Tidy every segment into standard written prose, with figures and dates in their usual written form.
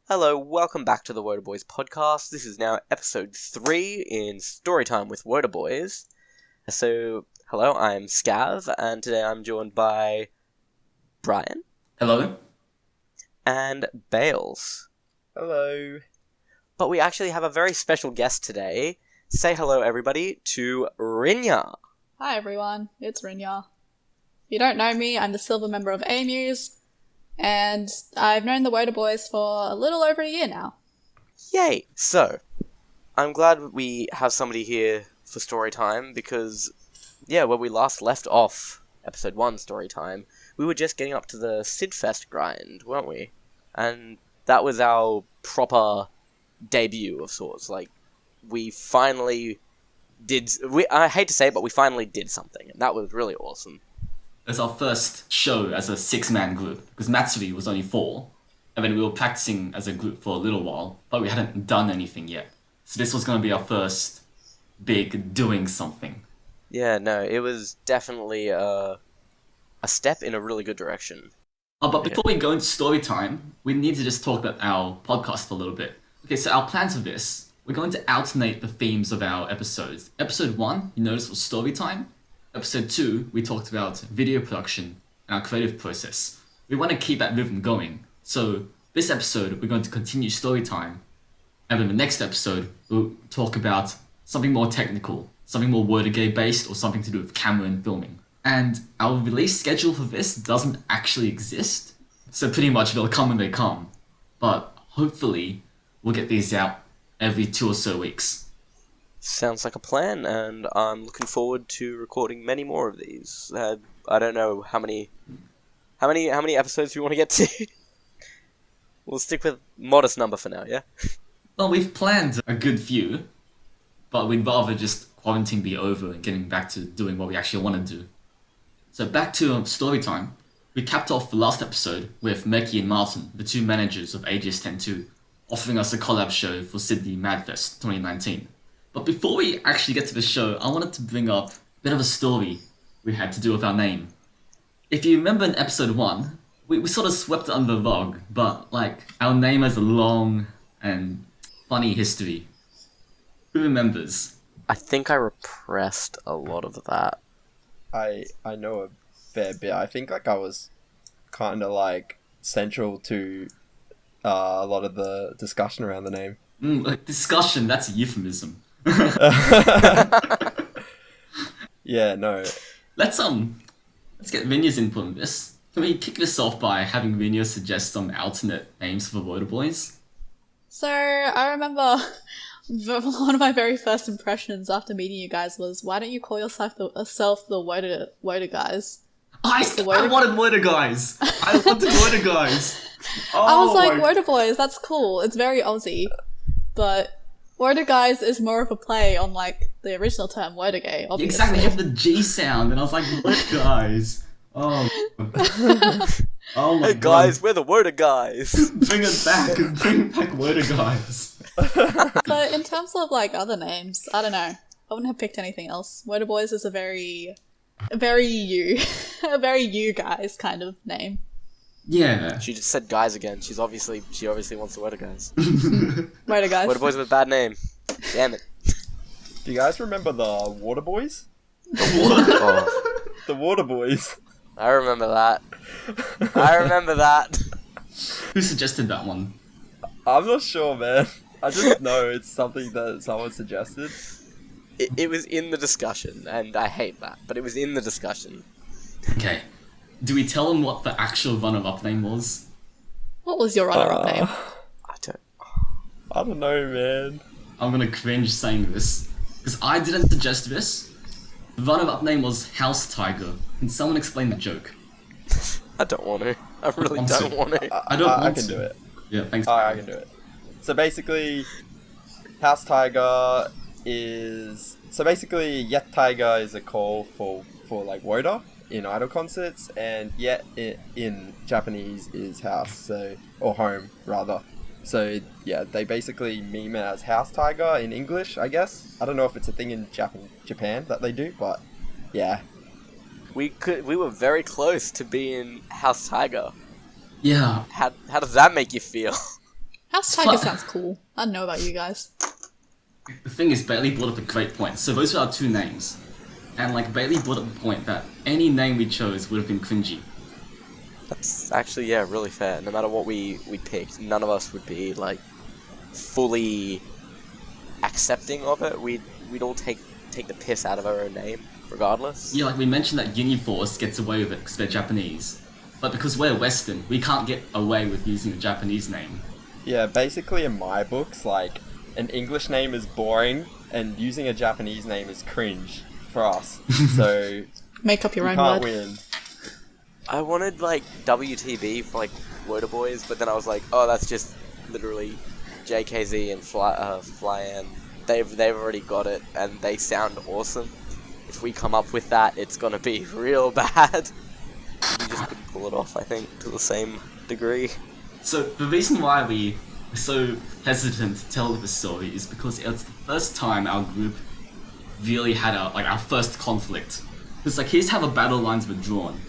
Hello, welcome back to the Wotaboys Podcast. This is now episode 3 in Storytime with Wotaboys. So, hello, I'm Scav, and today I'm joined by Brian. Hello. And Bales. Hello. But we actually have a very special guest today. Say hello, everybody, to Rinya. Hi everyone, it's Rinya. If you don't know me, I'm the silver member of A-muse, and I've known the Wotaboys for a little over a year now. Yay! So, I'm glad we have somebody here for Storytime, because, when we last left off episode 1 Storytime, we were just getting up to the Sydfest grind, weren't we? And that was our proper debut of sorts. Like, we finally did... I hate to say it, but we finally did something, and that was really awesome. It's our first show as a 6-man group, because Matsuri was only 4, and then we were practicing as a group for a little while, but we hadn't done anything yet. So this was going to be our first big doing something. Yeah, no, it was definitely a step in a really good direction. But before we go into story time, we need to just talk about our podcast for a little bit. Okay, so our plans for this, we're going to alternate the themes of our episodes. Episode 1, you noticed, was story time. Episode 2, we talked about video production and our creative process. We want to keep that rhythm going. So this episode, we're going to continue story time. And then the next episode, we'll talk about something more technical, something more Wordagay based, or something to do with camera and filming. And our release schedule for this doesn't actually exist. So pretty much they'll come when they come. But hopefully, we'll get these out every 2 or so weeks. Sounds like a plan, and I'm looking forward to recording many more of these. I don't know how many episodes we want to get to. We'll stick with modest number for now, yeah? Well, we've planned a good few, but we'd rather just quarantine be over and getting back to doing what we actually want to do. So back to story time. We capped off the last episode with Meki and Martin, the 2 managers of AGS 10-2, offering us a collab show for Sydney Madfest 2019. But before we actually get to the show, I wanted to bring up a bit of a story we had to do with our name. If you remember in episode 1, we sort of swept it under the rug, but our name has a long and funny history. Who remembers? I think I repressed a lot of that. I know a fair bit. I think I was kind of central to a lot of the discussion around the name. Discussion, that's a euphemism. Yeah, no. Let's get Rinya's input on this. Can we kick this off by having Rinya suggest some alternate names for Wotaboys? So, I remember one of my very first impressions after meeting you guys was, why don't you call yourself the Wota guys? I wanted Wota guys! I wanted Wota guys! Oh, I was like, Wotaboys, that's cool. It's very Aussie. But Wota guys is more of a play on the original term Wordagay, obviously. Exactly, you have the G sound, and I was like, Wota guys! Oh. Oh my Hey guys, we're the Wota guys! Bring it back, bring back Wota guys! But in terms of other names, I don't know. I wouldn't have picked anything else. Wotaboys is a very you guys kind of name. Yeah. She just said guys again. She obviously wants the Wota guys. Wota guys. Wota boys with a bad name. Damn it. Do you guys remember the Water Boys? Oh, The Water Boys. I remember that. Who suggested that one? I'm not sure, man. I just know it's something that someone suggested. It was in the discussion, and I hate that, but it was in the discussion. Okay. Do we tell them what the actual runner-up name was? What was your runner-up name? I don't know, man. I'm gonna cringe saying this, because I didn't suggest this. The runner-up name was House Tiger. Can someone explain the joke? I don't want to. I really don't want to. I can do it. Yeah, thanks. I can do it. So basically, House Tiger is... So basically, Yet Tiger is a call for Wota in idol concerts, and Yet in Japanese is house, or home, rather. So, yeah, they basically meme it as House Tiger in English, I guess. I don't know if it's a thing in Japan that they do, but yeah. We were very close to being House Tiger. Yeah. How does that make you feel? House Tiger sounds cool. I don't know about you guys. The thing is, Bailey brought up a great point. So those are our two names. And like Bailey brought up the point that any name we chose would have been cringy. That's actually, yeah, really fair. No matter what we picked, none of us would be, like, fully accepting of it. We'd all take the piss out of our own name, regardless. Yeah, like we mentioned that Uniforce gets away with it because they're Japanese. But because we're Western, we can't get away with using a Japanese name. Yeah, basically in my books, like, an English name is boring, and using a Japanese name is cringe for us. So, Make up your you own can't word. win. I wanted, like, WTB for, like, Wotaboys, but then I was like, oh, that's just literally JKZ and Flyan. They've already got it, and they sound awesome. If we come up with that, it's gonna be real bad. We just couldn't pull it off, I think, to the same degree. So the reason why we were so hesitant to tell the story is because it's the first time our group really had our first conflict. Because like here's how the battle lines were drawn.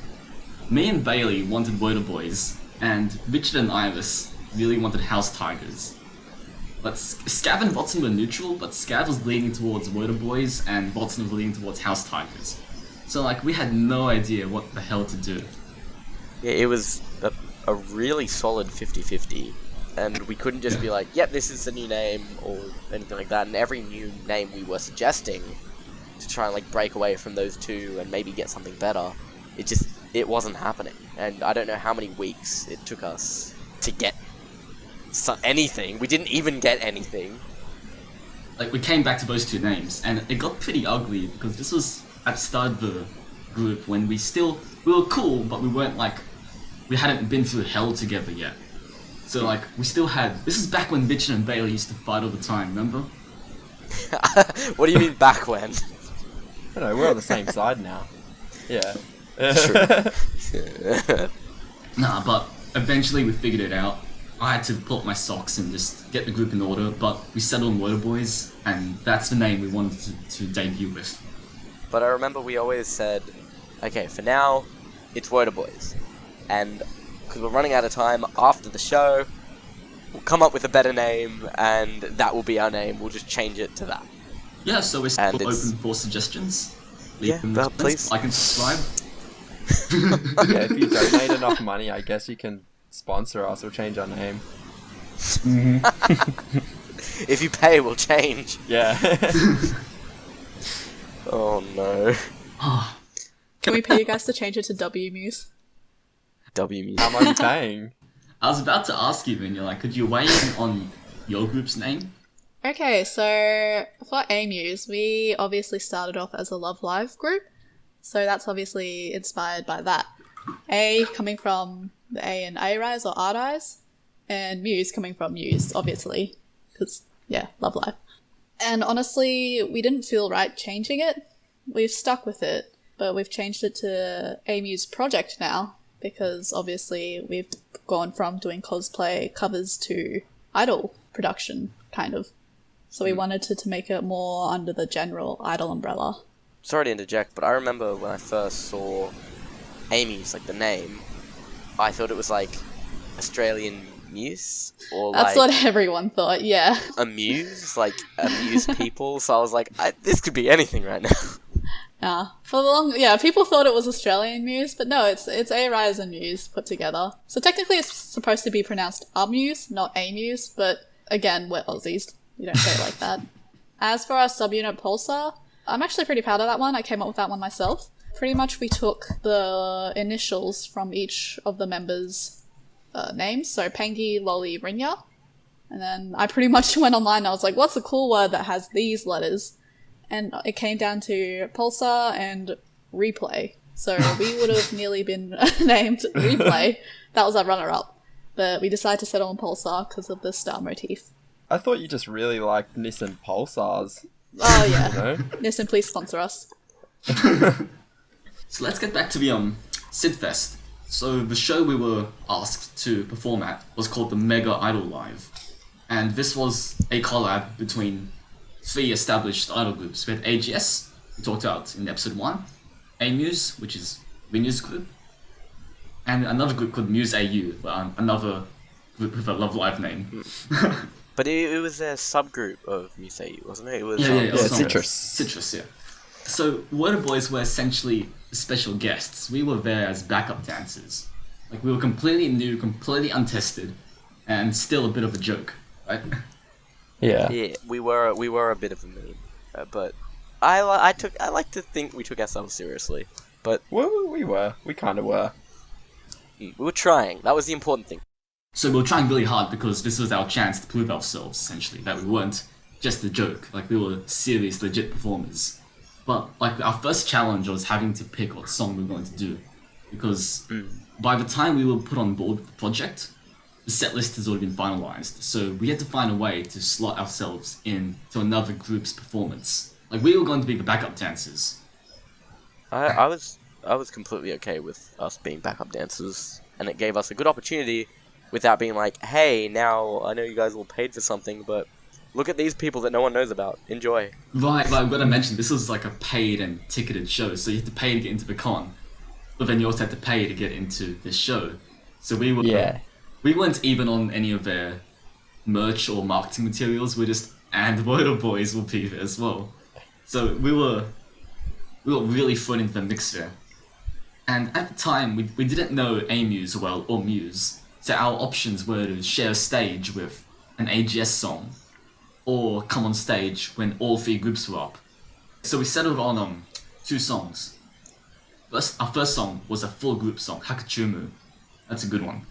Me and Bailey wanted Wotaboys, and Richard and Iris really wanted House Tigers. But Scav and Watson were neutral, but Scav was leaning towards Wotaboys, and Watson was leaning towards House Tigers. So like we had no idea what the hell to do. Yeah, it was a really solid 50-50, and we couldn't just be like, yep, this is the new name, or anything like that, and every new name we were suggesting to try and like break away from those two and maybe get something better, it wasn't happening. And I don't know how many weeks it took us to get anything. We didn't even get anything. Like we came back to those two names, and it got pretty ugly because this was at the start of the group when we were cool, but we hadn't been through hell together yet. So like we still had. This is back when Richard and Bailey used to fight all the time. Remember? What do you mean back when? I don't know, we're on the same side now. Yeah. Nah, but eventually we figured it out. I had to pull up my socks and just get the group in order, but we settled on Wotaboys, and that's the name we wanted to debut with. But I remember we always said, okay, for now, it's Wotaboys. And because we're running out of time after the show, we'll come up with a better name, and that will be our name. We'll just change it to that. Yeah, so we're still And open for suggestions. Yeah, them in the please. comments. Like and subscribe. Yeah, if you donate enough money, I guess you can sponsor us or change our name. If you pay, we'll change. Yeah. Oh no. Can we pay you guys to change it to W-muse? W-muse. How much are you paying? I was about to ask you, Rinya, like, could you weigh in on your group's name? Okay, so for A-muse, we obviously started off as a Love Live group, so that's obviously inspired by that. A coming from the A in A-Rise or Art-Eyes, and Muse coming from Muse, obviously, because, yeah, Love Live. And honestly, we didn't feel right changing it. We've stuck with it, but we've changed it to A-muse Project now, because obviously we've gone from doing cosplay covers to idol production, kind of. So we wanted to make it more under the general idol umbrella. Sorry to interject, but I remember when I first saw A-muse, like the name, I thought it was like Australian Muse, or That's like what everyone thought, yeah. Amuse, like amuse people. So I was like, this could be anything right now. For the long, people thought it was Australian Muse, but no, it's A-Rise and Muse put together. So technically it's supposed to be pronounced A-muse, not A-muse, but again, we're Aussies. You don't say it like that. As for our subunit Pulsar, I'm actually pretty proud of that one. I came up with that one myself. Pretty much we took the initials from each of the members' names, so Pengi, Lolly, Rinya. And then I pretty much went online and I was like, what's a cool word that has these letters? And it came down to Pulsar and Replay. So we would have nearly been named Replay. That was our runner-up. But we decided to settle on Pulsar because of the star motif. I thought you just really liked Nissan Pulsars. Oh yeah. You know? Nissan, please sponsor us. So let's get back to the Sydfest. So the show we were asked to perform at was called the Mega Idol Live. And this was a collab between 3 established idol groups. We had AGS, we talked about in episode 1, A-muse, which is Rinya's group, and another group called Muse AU, another with a Love Live name. But it was a subgroup of Musei, wasn't it? It was Yeah, Citrus. Citrus, yeah. So Wotaboys were essentially special guests. We were there as backup dancers. Like, we were completely new, completely untested, and still a bit of a joke, right? Yeah. Yeah, we were a bit of a meme, but I like to think we took ourselves seriously. But Well, we kind of were. we were trying. That was the important thing. So we were trying really hard because this was our chance to prove ourselves, essentially, that we weren't just a joke. Like, we were serious, legit performers. But, like, our first challenge was having to pick what song we were going to do. Because by the time we were put on board with the project, the set list has already been finalized. So we had to find a way to slot ourselves in to another group's performance. Like, we were going to be the backup dancers. I was completely okay with us being backup dancers, and it gave us a good opportunity without being like, hey, now I know you guys all paid for something, but look at these people that no one knows about. Enjoy. Right, I've got to mention, this was like a paid and ticketed show, so you had to pay to get into the con. But then you also had to pay to get into this show. So we weren't even on any of their merch or marketing materials, and Wotaboys will be there as well. So we were really thrown into the mix there. And at the time, we didn't know A-muse well, or Muse, so our options were to share a stage with an AGS song, or come on stage when all three groups were up. So we settled on 2 songs. Our first song was a full group song, Hakuchumu. That's a good one.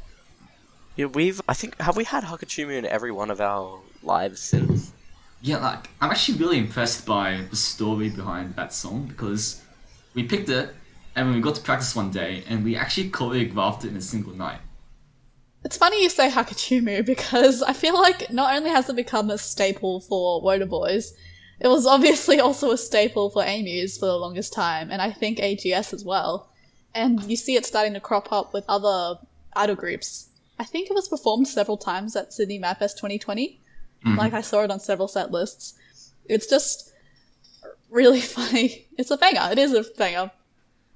Yeah, have we had Hakuchumu in every one of our lives since? Yeah, like, I'm actually really impressed by the story behind that song, because we picked it, and we got to practice one day, and we actually choreographed it in a single night. It's funny you say Hakuchumu because I feel like not only has it become a staple for Wotaboys, it was obviously also a staple for A-muse for the longest time, and I think AGS as well. And you see it starting to crop up with other idol groups. I think it was performed several times at Sydney Madfest 2020. Like, I saw it on several set lists. It's just really funny. It's a banger. It is a banger.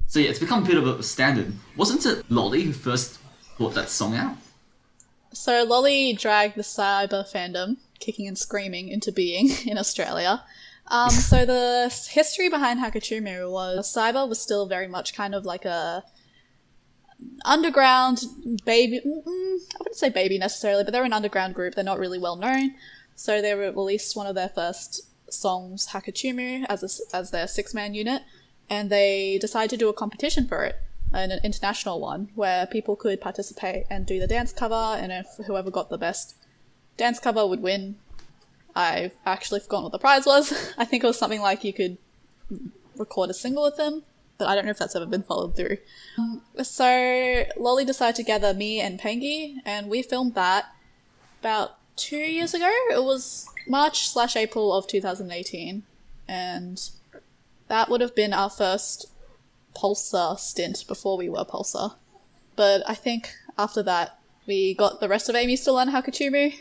So yeah, it's become a bit of a standard. Wasn't it Lolly who first brought that song out? So Lolly dragged the cyber fandom, kicking and screaming, into being in Australia. So the history behind Hakuchumu was cyber was still very much kind of like a underground baby. I wouldn't say baby necessarily, but they're an underground group. They're not really well known. So they released one of their first songs, Hakuchumu, as their 6-man unit, and they decided to do a competition for it. An international one where people could participate and do the dance cover, and if whoever got the best dance cover would win. I've actually forgotten what the prize was. I think it was something like you could record a single with them, but I don't know if that's ever been followed through. So Lolly decided to gather me and Pengi, and we filmed that about 2 years ago. It was March/April of 2018, and that would have been our first Pulsar stint before we were Pulsar. But I think after that, we got the rest of A-muse to learn Hakuchumu,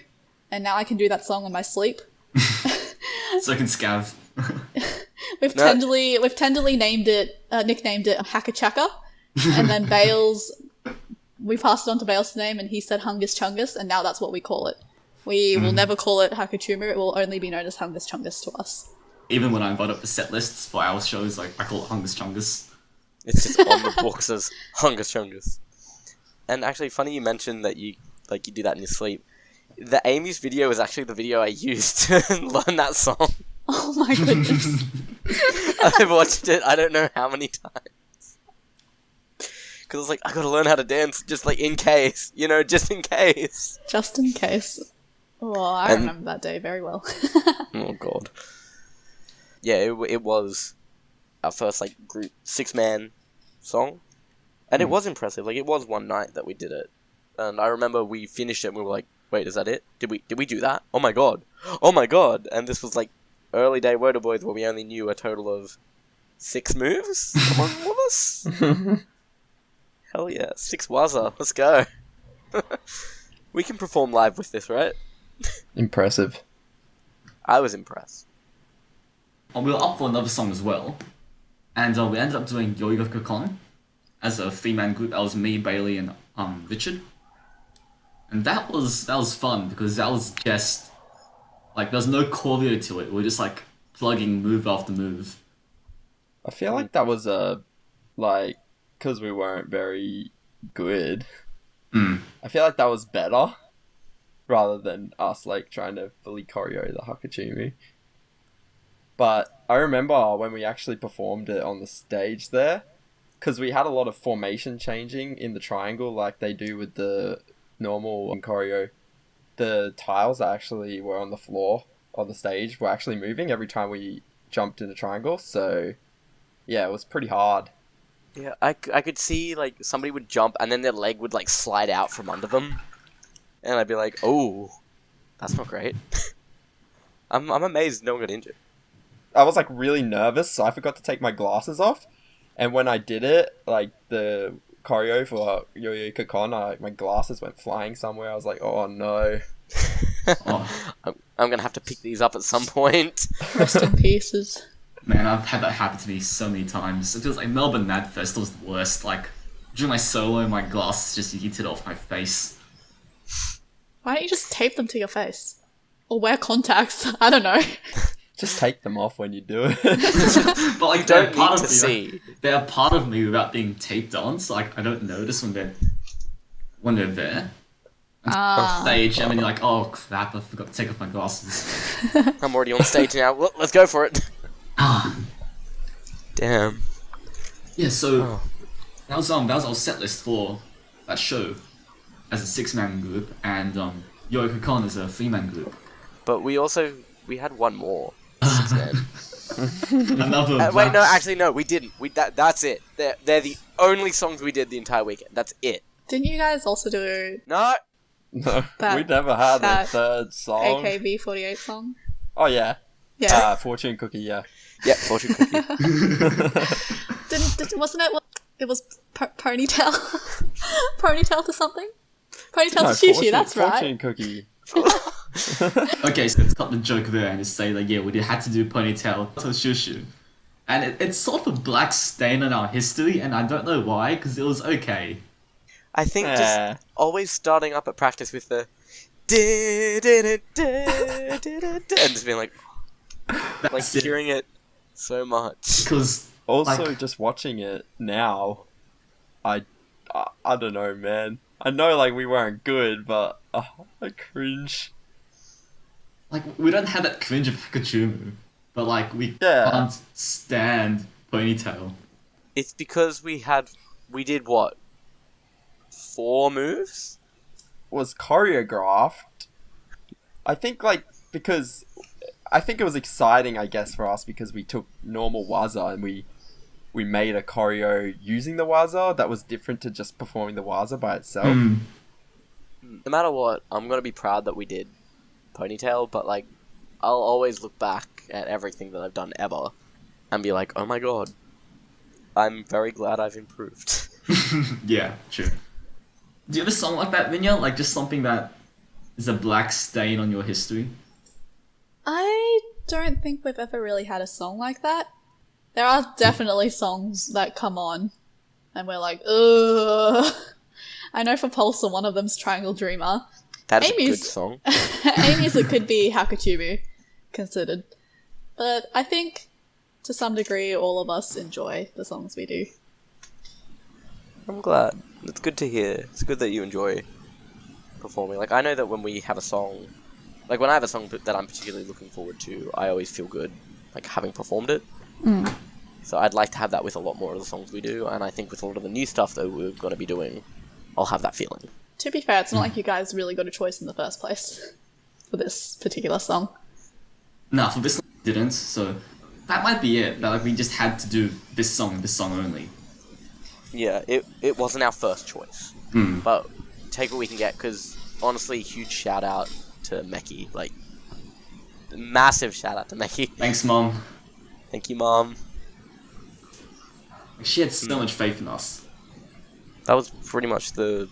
and now I can do that song in my sleep. So can Scav. We've tenderly nicknamed it Hakachaka, and then Bales, we passed it on to Bales' name, and he said Hungus Chungus, and now that's what we call it. We will never call it Hakuchumu, it will only be known as Hungus Chungus to us. Even when I invite up the set lists for our shows, like, I call it Hungus Chungus. It's just on the books as Hungus Chungus. And actually, funny you mentioned that you do that in your sleep. The A-muse video is actually the video I used to learn that song. Oh my goodness. I've watched it I don't know how many times. Because I was like, I gotta learn how to dance just like in case. Just in case. Just in case. Oh, I remember that day very well. Oh god. Yeah, it was our first group 6-man song, and it was impressive. It was one night that we did it, and I remember we finished it and we were like, wait, is that it? Did we do that? Oh my god. And this was early day Wotaboys where we only knew a total of 6 moves among all of us. Hell yeah, 6 waza, let's go. We can perform live with this, right? Impressive. I was impressed. We were up for another song as well, and we ended up doing Yoigakukon as a 3-man group. That was me, Bailey, and Richard. And that was fun because that was just like there's no choreo to it. We're just like plugging move after move. I feel like that was because we weren't very good. I feel like that was better rather than us like trying to fully choreo the Hakachumi. But I remember when we actually performed it on the stage there, because we had a lot of formation changing in the triangle like they do with the normal choreo. The tiles that actually were on the floor on the stage were actually moving every time we jumped in the triangle, so yeah, it was pretty hard. Yeah, I could see, like, somebody would jump and then their leg would, like, slide out from under them. And I'd be like, oh, that's not great. I'm amazed no one got injured. I was, like, really nervous, so I forgot to take my glasses off. And when I did it, like, the choreo for Yo-Yo Kakon, my glasses went flying somewhere. I was like, oh, no. Oh. I'm going to have to pick these up at some point. Rest in pieces. Man, I've had that happen to me so many times. It feels like Melbourne Mad Fest was the worst. Like, during my solo, my glasses just yeeted off my face. Why don't you just tape them to your face? Or wear contacts? I don't know. Just take them off when you do it. But like, Don't they're part need of to me. see. Like, they're part of me without being taped on, so like I don't notice when they're there. Stage, and then you're like, oh crap, I forgot to take off my glasses. I'm already on stage now. Well, let's go for it. Ah. Damn. Yeah, so Oh. that was our set list for that show as a 6-man group, and Yo Kakon as a 3-man group. But we had one more. 6-man. Another. Wait, no, actually, no, we didn't. That's it. They're the only songs we did the entire weekend. That's it. Didn't you guys also do No. No, That- we never had a that third song. AKB48 song? Oh, yeah. Yeah. Fortune Cookie, yeah. Yeah, fortune cookie. Wasn't it? It was ponytail. Ponytail to something. Ponytail to Shushi. That's right. Fortune Cookie. Okay, so let's cut the joke there and just say that yeah, we had to do ponytail to shushu, and it's sort of a black stain on our history, and I don't know why, because it was okay. I think Yeah. just always starting up at practice with the and just being like That's it. hearing it so much. Because Also, like, just watching it now, I don't know, man. I know, like, we weren't good, but I cringe. like we don't have that cringe of Hakachumu, but like we Yeah. can't stand ponytail. It's because we did what? 4 moves? Was choreographed. I think, like, because I think it was exciting, I guess, for us because we took normal waza and we made a choreo using the waza that was different to just performing the waza by itself. No matter what, I'm gonna be proud that we did ponytail, but like, I'll always look back at everything that I've done ever and be like, oh my god, I'm very glad I've improved. Yeah, true. Do you have a song like that, Rinya? Like just something that is a black stain on your history? I don't think we've ever really had a song like that. There are definitely songs that come on, and we're like, ugh. I know for Pulsar, one of them's Triangle Dreamer. That is a good A-muse. song. A-muse could be Hakuchubu considered. But I think, to some degree, all of us enjoy the songs we do. I'm glad. It's good to hear. It's good that you enjoy performing. Like, I know that when we have a song, like when I have a song that I'm particularly looking forward to, I always feel good, like having performed it. So I'd like to have that with a lot more of the songs we do, and I think with a lot of the new stuff that we're going to be doing, I'll have that feeling. To be fair, it's not like you guys really got a choice in the first place for this particular song. Nah, for this one we didn't, so that might be it. That like we just had to do this song only. Yeah, it wasn't our first choice, but take what we can get, because honestly, huge shout out to Meki, like, massive shout out to Meki. Thanks, Mom. Thank you, Mom. She had so much faith in us. That was pretty much the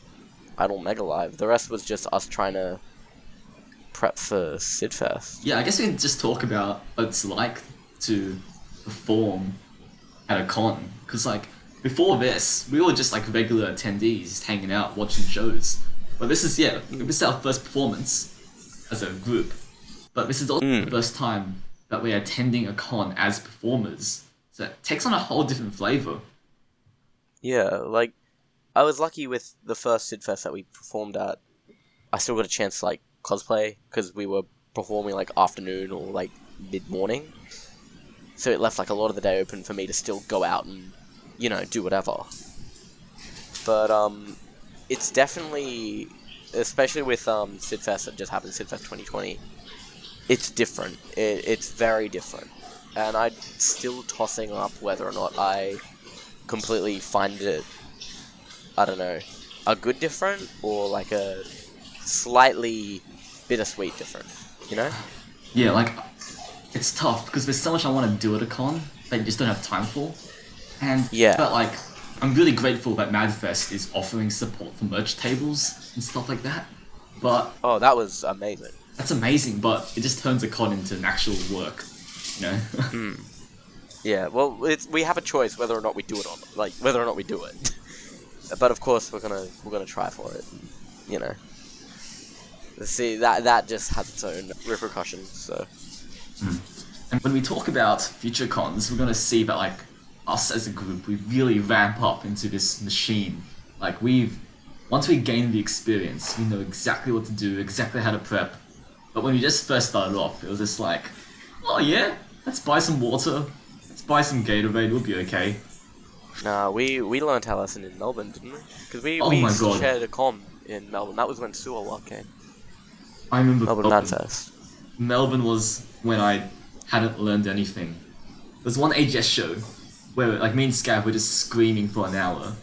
Idol Mega Live. The rest was just us trying to prep for Sydfest. Yeah, I guess we can just talk about what it's like to perform at a con. Because, like, before this, we were just, like, regular attendees hanging out, watching shows. But this is our first performance as a group. But this is also the first time that we're attending a con as performers. So it takes on a whole different flavour. Yeah, like, I was lucky with the first Sydfest that we performed at. I still got a chance to, like, cosplay, because we were performing, like, afternoon or, like, mid-morning. So it left, like, a lot of the day open for me to still go out and, you know, do whatever. But, it's definitely, especially with, Sydfest that just happened, Sydfest 2020, it's different. It's very different. And I'm still tossing up whether or not I completely find it, I don't know, a good different or like a slightly bittersweet different, you know? Yeah, like, it's tough because there's so much I want to do at a con that you just don't have time for. And, Yeah. but like, I'm really grateful that MadFest is offering support for merch tables and stuff like that. But Oh, that was amazing. that's amazing, but it just turns a con into an actual work, you know? Yeah, well, we have a choice whether or not we do it or not, like whether or not we do it. But of course, we're gonna try for it, you know. See, that just has its own repercussions. So And when we talk about future cons, we're gonna see that like us as a group, we really ramp up into this machine. Like once we gain the experience, we know exactly what to do, exactly how to prep. But when we just first started off, it was just like, oh yeah, let's buy some water, let's buy some Gatorade, we'll be okay. nah, we learned our lesson in Melbourne, didn't we? Because we Oh my God. shared a com in Melbourne. That was when Sewer Walk came. I remember Melbourne Madfest. Melbourne was when I hadn't learned anything. There's one AGS show where like me and Scav were just screaming for an hour,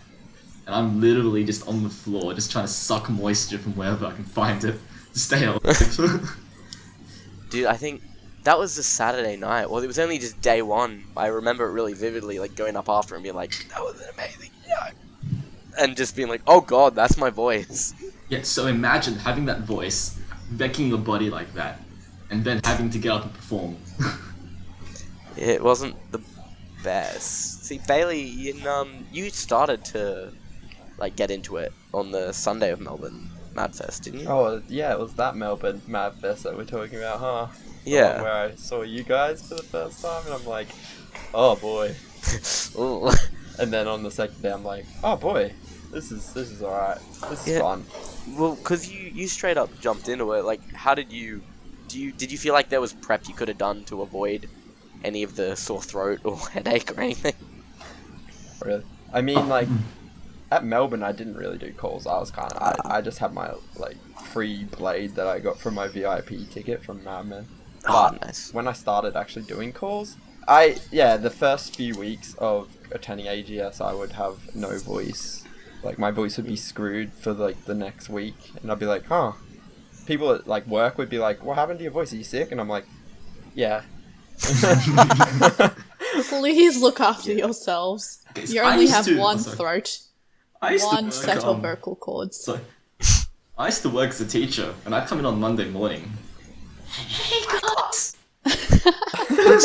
and I'm literally just on the floor just trying to suck moisture from wherever I can find it to stay alive. Dude, I think that was the Saturday night. Well, it was only just day one. I remember it really vividly, like going up after and being like, that was an amazing show. And just being like, oh god, that's my voice. Yeah, so imagine having that voice, wrecking your body like that, and then having to get up and perform. It wasn't the best. See, Bailey, you started to like get into it on the Sunday of Melbourne Madfest, didn't you? Oh, yeah, it was that Melbourne Madfest that we're talking about, huh? Yeah. The one where I saw you guys for the first time, and I'm like, oh boy. Ooh. And then on the second day, I'm like, oh boy, this is alright. This is Yeah. fun. Well, because you straight up jumped into it. Like, how did you feel like there was prep you could have done to avoid any of the sore throat or headache or anything? Really. I mean, like, at Melbourne, I didn't really do calls. I was I just had my, like, free blade that I got from my VIP ticket from Madman. Oh, But nice. when I started actually doing calls, the first few weeks of attending AGS, I would have no voice. Like, my voice would be screwed for, like, the next week. And I'd be like, huh. People at, like, work would be like, what happened to your voice? Are you sick? And I'm like, yeah. Please look after yourselves. Okay, so You I only used have to- one sorry. throat, I used to one work, set of vocal cords. So, I used to work as a teacher, and I'd come in on Monday morning. Hey guys,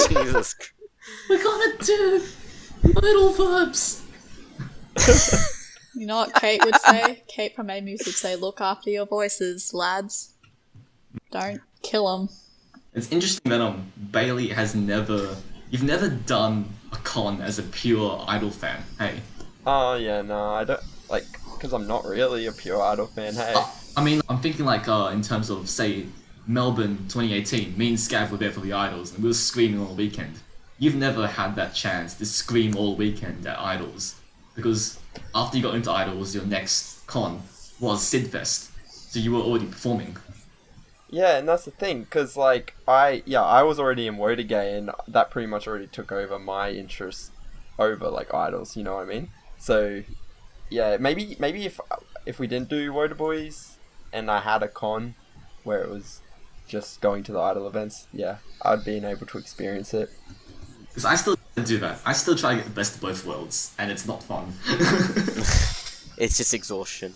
Jesus. we're gonna do little verbs. You know what Kate would say? Kate from A-muse would say, look after your voices, lads. Don't kill them. It's interesting that Bailey you've never done a con as a pure Idol fan. Hey, Oh, yeah, no, I don't, like, because I'm not really a pure Idol fan, hey. I mean, I'm thinking like in terms of say Melbourne 2018. Me and Scav were there for the Idols, and we were screaming all weekend. You've never had that chance to scream all weekend at Idols, because after you got into Idols, your next con was Sydfest, so you were already performing. Yeah, and that's the thing, because, like, I was already in Wotaboys, and that pretty much already took over my interest over, like, Idols, you know what I mean? So, yeah, maybe if we didn't do Wotaboys, and I had a con where it was just going to the Idol events, yeah, I'd been able to experience it. Because I still do that. I still try to get the best of both worlds, and it's not fun. It's just exhaustion.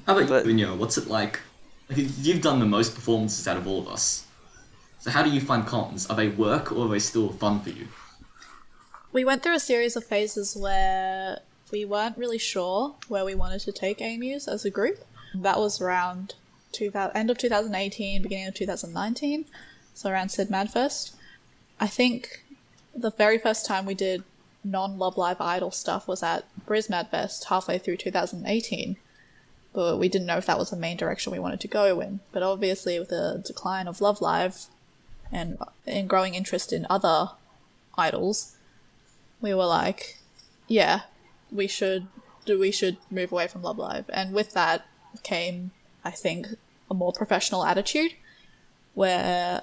How about But- you, Rinya? What's it like? You've done the most performances out of all of us. So how do you find cons? Are they work or are they still fun for you? We went through a series of phases where we weren't really sure where we wanted to take A-muse as a group. That was around end of 2018, beginning of 2019, so around Sid Madfest. I think the very first time we did non-Love Live Idol stuff was at Brisfest halfway through 2018, but we didn't know if that was the main direction we wanted to go in. But obviously with the decline of Love Live and growing interest in other idols, we were like, yeah, we should move away from Love Live. And with that came, I think, a more professional attitude, where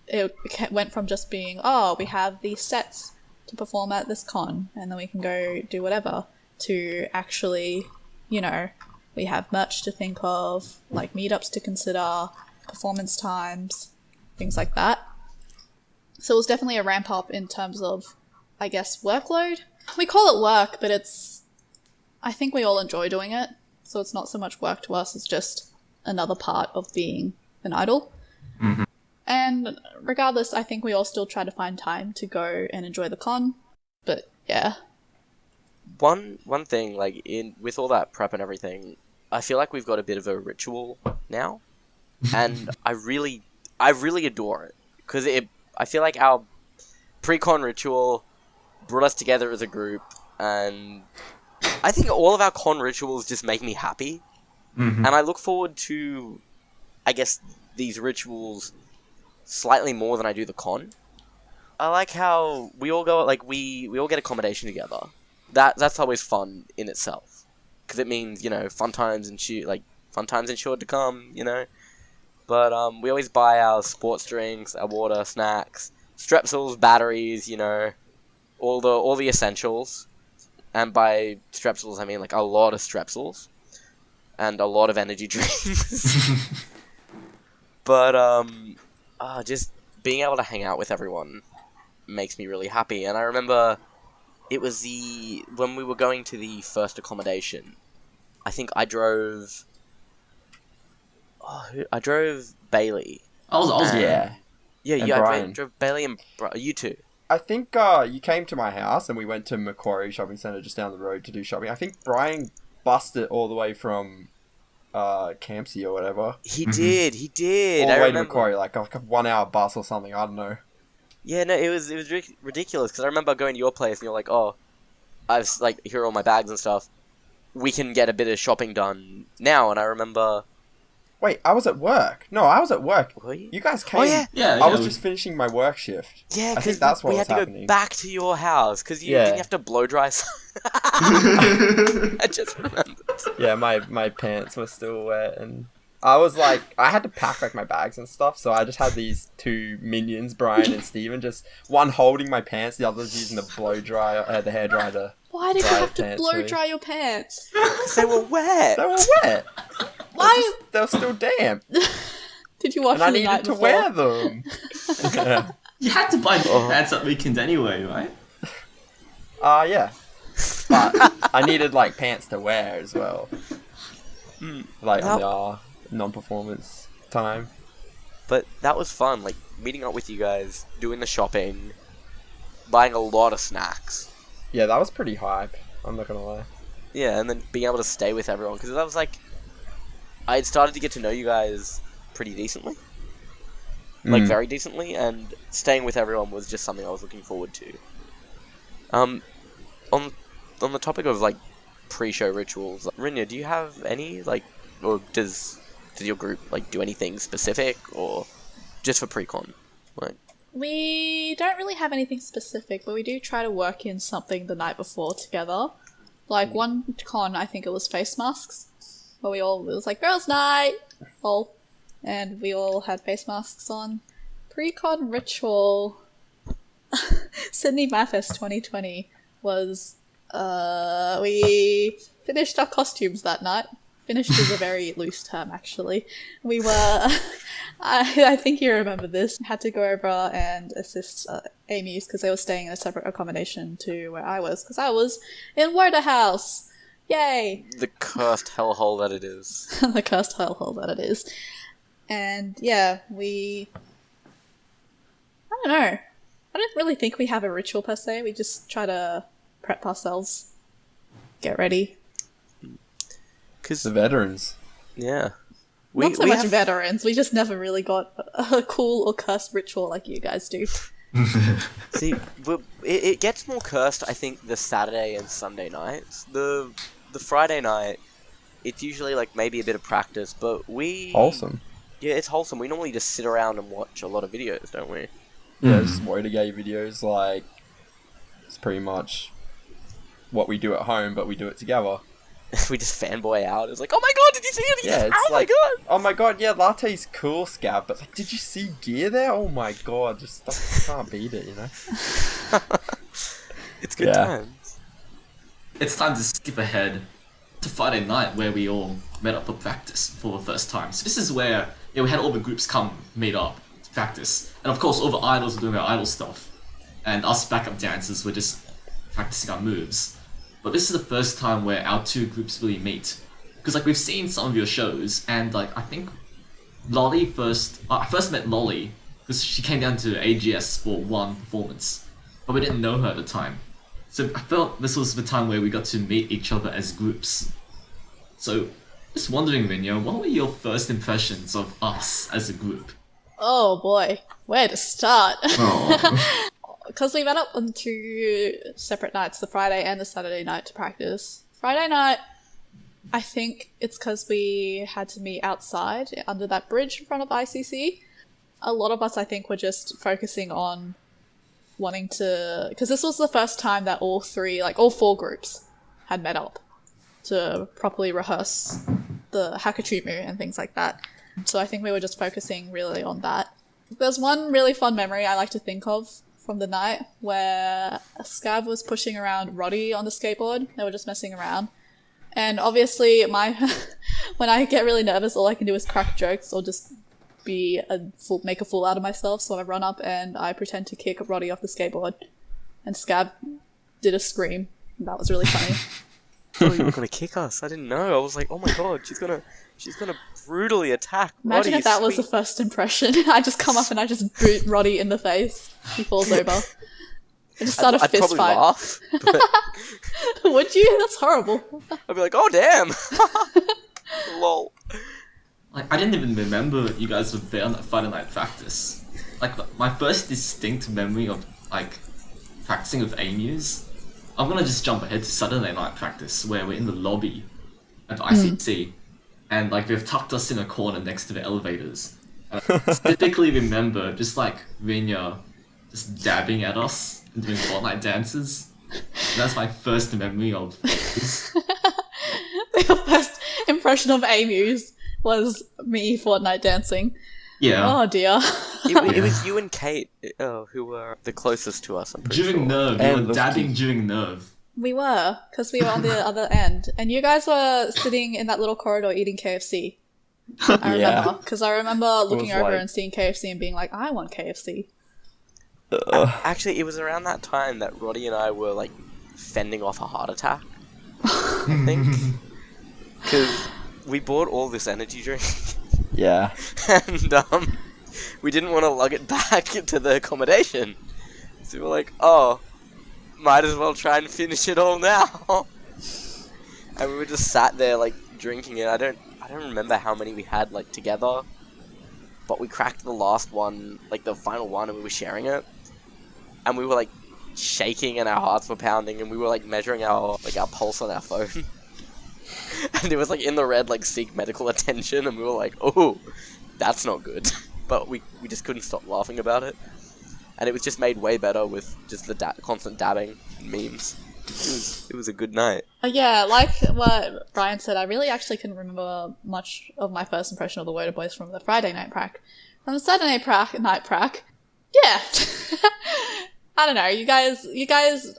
it went from just being, oh, we have these sets to perform at this con, and then we can go do whatever, to actually, you know, we have merch to think of, like meetups to consider, performance times, things like that. So it was definitely a ramp up in terms of, I guess, workload. We call it work, but I think we all enjoy doing it, so it's not so much work to us, it's just another part of being an idol. Mm-hmm. And regardless, I think we all still try to find time to go and enjoy the con. But yeah. One thing, like with all that prep and everything, I feel like we've got a bit of a ritual now, and I really adore it, because I feel like our pre-con ritual brought us together as a group, and I think all of our con rituals just make me happy. Mm-hmm. And I look forward to, I guess, these rituals slightly more than I do the con. I like how we all go, like, we all get accommodation together. That's always fun in itself, because it means, you know, fun times ensured to come, you know. But we always buy our sports drinks, our water, snacks, strepsils, batteries, you know, all the essentials. And by strepsils, I mean, like, a lot of strepsils. And a lot of energy drinks. But, just being able to hang out with everyone makes me really happy. And I remember it was when we were going to the first accommodation, I think I drove Bailey. I was Yeah. Yeah, And you Brian. drove Bailey and you two. I think you came to my house and we went to Macquarie Shopping Centre just down the road to do shopping. I think Brian busted all the way from Campsie or whatever. He Mhm. did. All I the way to remember. Macquarie, like a 1 hour bus or something, I don't know. Yeah, no, it was ridiculous, because I remember going to your place and you're like, oh, I've, like, here are all my bags and stuff. We can get a bit of shopping done now, and I remember... Wait, I was at work. No, I was at work. Were you? You guys came. Oh, yeah. Yeah, I was just finishing my work shift. Yeah, I because think that's what we was had to happening. go back to your house, because you Yeah. didn't have to blow dry. I just remembered. Yeah, my pants were still wet, and I was like, I had to pack like my bags and stuff, so I just had these two minions, Brian and Steven, just one holding my pants, the other's using the blow dryer, the hair dryer to. Why did you Dry have to pants, blow really. dry your pants? Because they were wet. They were wet. Why They were still damp, did you wash and I them the night needed to before? wear them. You had to buy pants that weekend anyway, right? Yeah. But I needed like pants to wear as well. Like on the non-performance time. But that was fun, like, meeting up with you guys, doing the shopping, buying a lot of snacks. Yeah, that was pretty hype. I'm not gonna lie. Yeah, and then being able to stay with everyone, because that was like... I had started to get to know you guys pretty decently. Like, very decently, and staying with everyone was just something I was looking forward to. On the topic of, like, pre-show rituals, Rinya, do you have any, like, or does your group, like, do anything specific, or just for pre-con? Like, We don't really have anything specific, but we do try to work in something the night before together. Like one con, I think it was face masks, where it was like girls' night, and we all had face masks on. Pre-con ritual, Sydney Madfest 2020 was, we finished our costumes that night. Finished is a very loose term, actually. We were, I think you remember this, had to go over and assist A-muse because they were staying in a separate accommodation to where I was, because I was in Wotaboys House. Yay! the cursed hellhole that it is. The cursed hellhole that it is. And yeah, I don't know. I don't really think we have a ritual per se. We just try to prep ourselves, get ready. Because The veterans. Yeah. Not so much have- veterans. We just never really got a cool or cursed ritual like you guys do. See, it gets more cursed, I think, the Saturday and Sunday nights. The Friday night, it's usually like maybe a bit of practice, but Wholesome. Yeah, it's wholesome. We normally just sit around and watch a lot of videos, don't we? Yeah, just Wotaboys videos, like, it's pretty much what we do at home, but we do it together. We just fanboy out. It's like, oh my god, did you see it? Yeah, it's oh like, my god! oh my god, yeah, latte's cool, Scav, but like, did you see gear there? Oh my god, just can't beat it, you know? It's good Yeah. times. It's time to skip ahead to Friday night where we all met up for practice for the first time. So this is where we had all the groups come meet up to practice. And of course all the idols were doing their idol stuff. And us backup dancers were just practicing our moves. But this is the first time where our two groups really meet. Because like we've seen some of your shows and like I think Lolly I first met Lolly because she came down to AGS for one performance. But we didn't know her at the time. So I felt this was the time where we got to meet each other as groups. So, just wondering, Rinya, what were your first impressions of us as a group? Oh boy, where to start? Oh. Because we met up on 2 separate nights, the Friday and the Saturday night to practice. Friday night, I think it's because we had to meet outside under that bridge in front of ICC. A lot of us, I think, were just focusing on wanting to... Because this was the first time that all 4 groups had met up to properly rehearse the Hakachumu and things like that. So I think we were just focusing really on that. There's one really fun memory I like to think of from the night where Scav was pushing around Roddy on the skateboard. They were just messing around. And obviously, when I get really nervous, all I can do is crack jokes or just make a fool out of myself. So I run up and I pretend to kick Roddy off the skateboard. And Scav did a scream. That was really funny. Oh, you were gonna kick us. I didn't know. I was like, oh my god, she's gonna brutally attack Imagine Roddy, if that was the sweet. first impression. I just come up and I just boot Roddy in the face. He falls over. I just start a I'd fist probably fight. laugh, but Would you? That's horrible. I'd be like, oh damn! Lol. Like, I didn't even remember you guys were there on that Friday night practice. Like, my first distinct memory of, like, practicing with A-muse, I'm gonna just jump ahead to Saturday night practice, where we're in the lobby at the ICC, and, like, they've tucked us in a corner next to the elevators. And I specifically remember just, like, Rinya just dabbing at us and doing Fortnite dances. And that's my first memory of this. Your first impression of A-muse was me Fortnite dancing. Yeah. Oh dear. It was you and Kate who were the closest to us, I'm pretty During sure. Nerve, you And were Lufty. dabbing during Nerve. We were, because we were on the other end. And you guys were sitting in that little corridor eating KFC. I remember. Because I remember looking was over like- and seeing KFC and being like, I want KFC. Actually, it was around that time that Roddy and I were, like, fending off a heart attack, I think. Because we bought all this energy drink, Yeah. and we didn't want to lug it back to the accommodation. So we were like, oh, might as well try and finish it all now. And we were just sat there, like, drinking it. I don't remember how many we had, like, together. But we cracked the last one, like, the final one, and we were sharing it. And we were, like, shaking and our hearts were pounding, and we were, like, measuring our pulse on our phone. And it was, like, in the red, like, seek medical attention, and we were like, oh, that's not good. But we just couldn't stop laughing about it. And it was just made way better with just the constant dabbing and memes. It was a good night. Yeah, like what Brian said, I really actually couldn't remember much of my first impression of the Wotaboys from the Friday night prac. From the Saturday night prac, yeah. I don't know, you guys,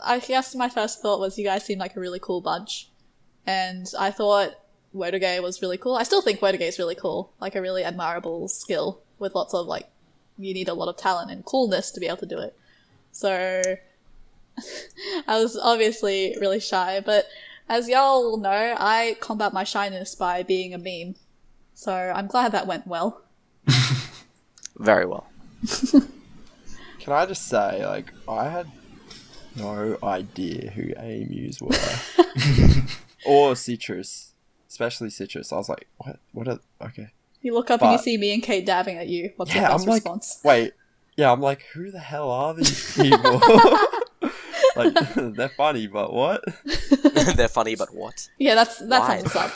I guess my first thought was you guys seemed like a really cool bunch. And I thought Wotaboys was really cool. I still think Wotaboys is really cool, like a really admirable skill with lots of, like, you need a lot of talent and coolness to be able to do it. So I was obviously really shy, but as y'all know, I combat my shyness by being a meme. So I'm glad that went well. Very well. Can I just say, like, I had no idea who A-muse were. Or Citrus. especially Citrus. I was like, what? What are... Okay. You look up and you see me and Kate dabbing at you. What's your first response? Wait. Yeah, I'm like, who the hell are these people? Like, they're funny, but what? They're funny, but what? Yeah, that's Why? what's up.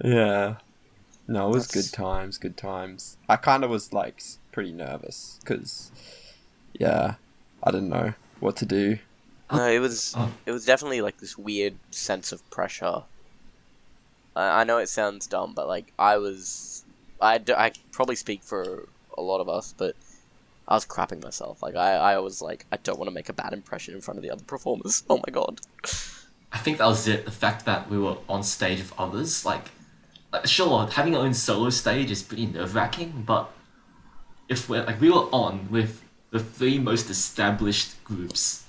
Yeah. No, it was That's- good times. I kind of was, like, pretty nervous, because, yeah, I didn't know what to do. No, it was definitely like this weird sense of pressure. I know it sounds dumb, but like I probably speak for a lot of us, but I was crapping myself. Like I was like, I don't want to make a bad impression in front of the other performers. Oh my god. I think that was it. The fact that we were on stage with others, like sure, having our own solo stage is pretty nerve-wracking, but if we were on with the 3 most established groups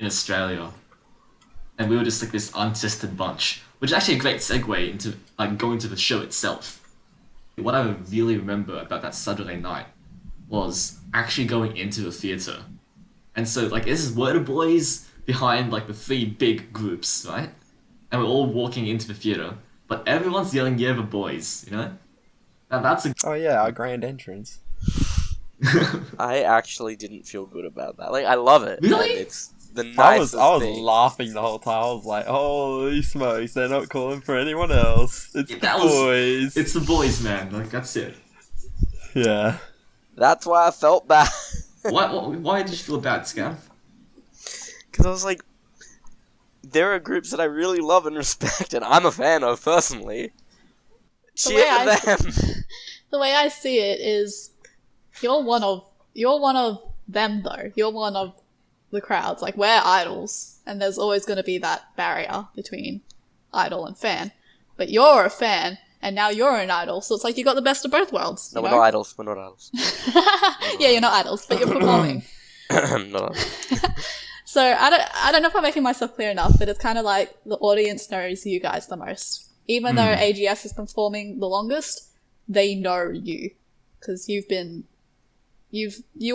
in Australia, and we were just like this untested bunch, which is actually a great segue into like going to the show itself. What I really remember about that Saturday night was actually going into the theatre. And so like this is Wotaboys behind like the 3 big groups, right? And we're all walking into the theatre, but everyone's yelling, "Yeah, the boys," you know? Now that's a... Oh, yeah, our grand entrance. I actually didn't feel good about that. Like I love it. Really? And it's the I nicest was thing. laughing the whole time. I was like, holy smokes, they're not calling for anyone else. It's the boys. It's the boys, man. Like, that's it. Yeah. That's why I felt bad. Why did you feel bad, Scav? Because I was like, there are groups that I really love and respect, and I'm a fan of personally. Cheer way for them. The way I see it is, you're one of them though. You're one of the crowds. Like, we're idols, and there's always going to be that barrier between idol and fan. But you're a fan, and now you're an idol, so it's like you got the best of both worlds. No, you we're know? not idols. We're not idols. Yeah, you're not idols, but you're performing. Not idols. So I don't know if I'm making myself clear enough, but it's kind of like the audience knows you guys the most. Even though AGS has been performing the longest, they know you because you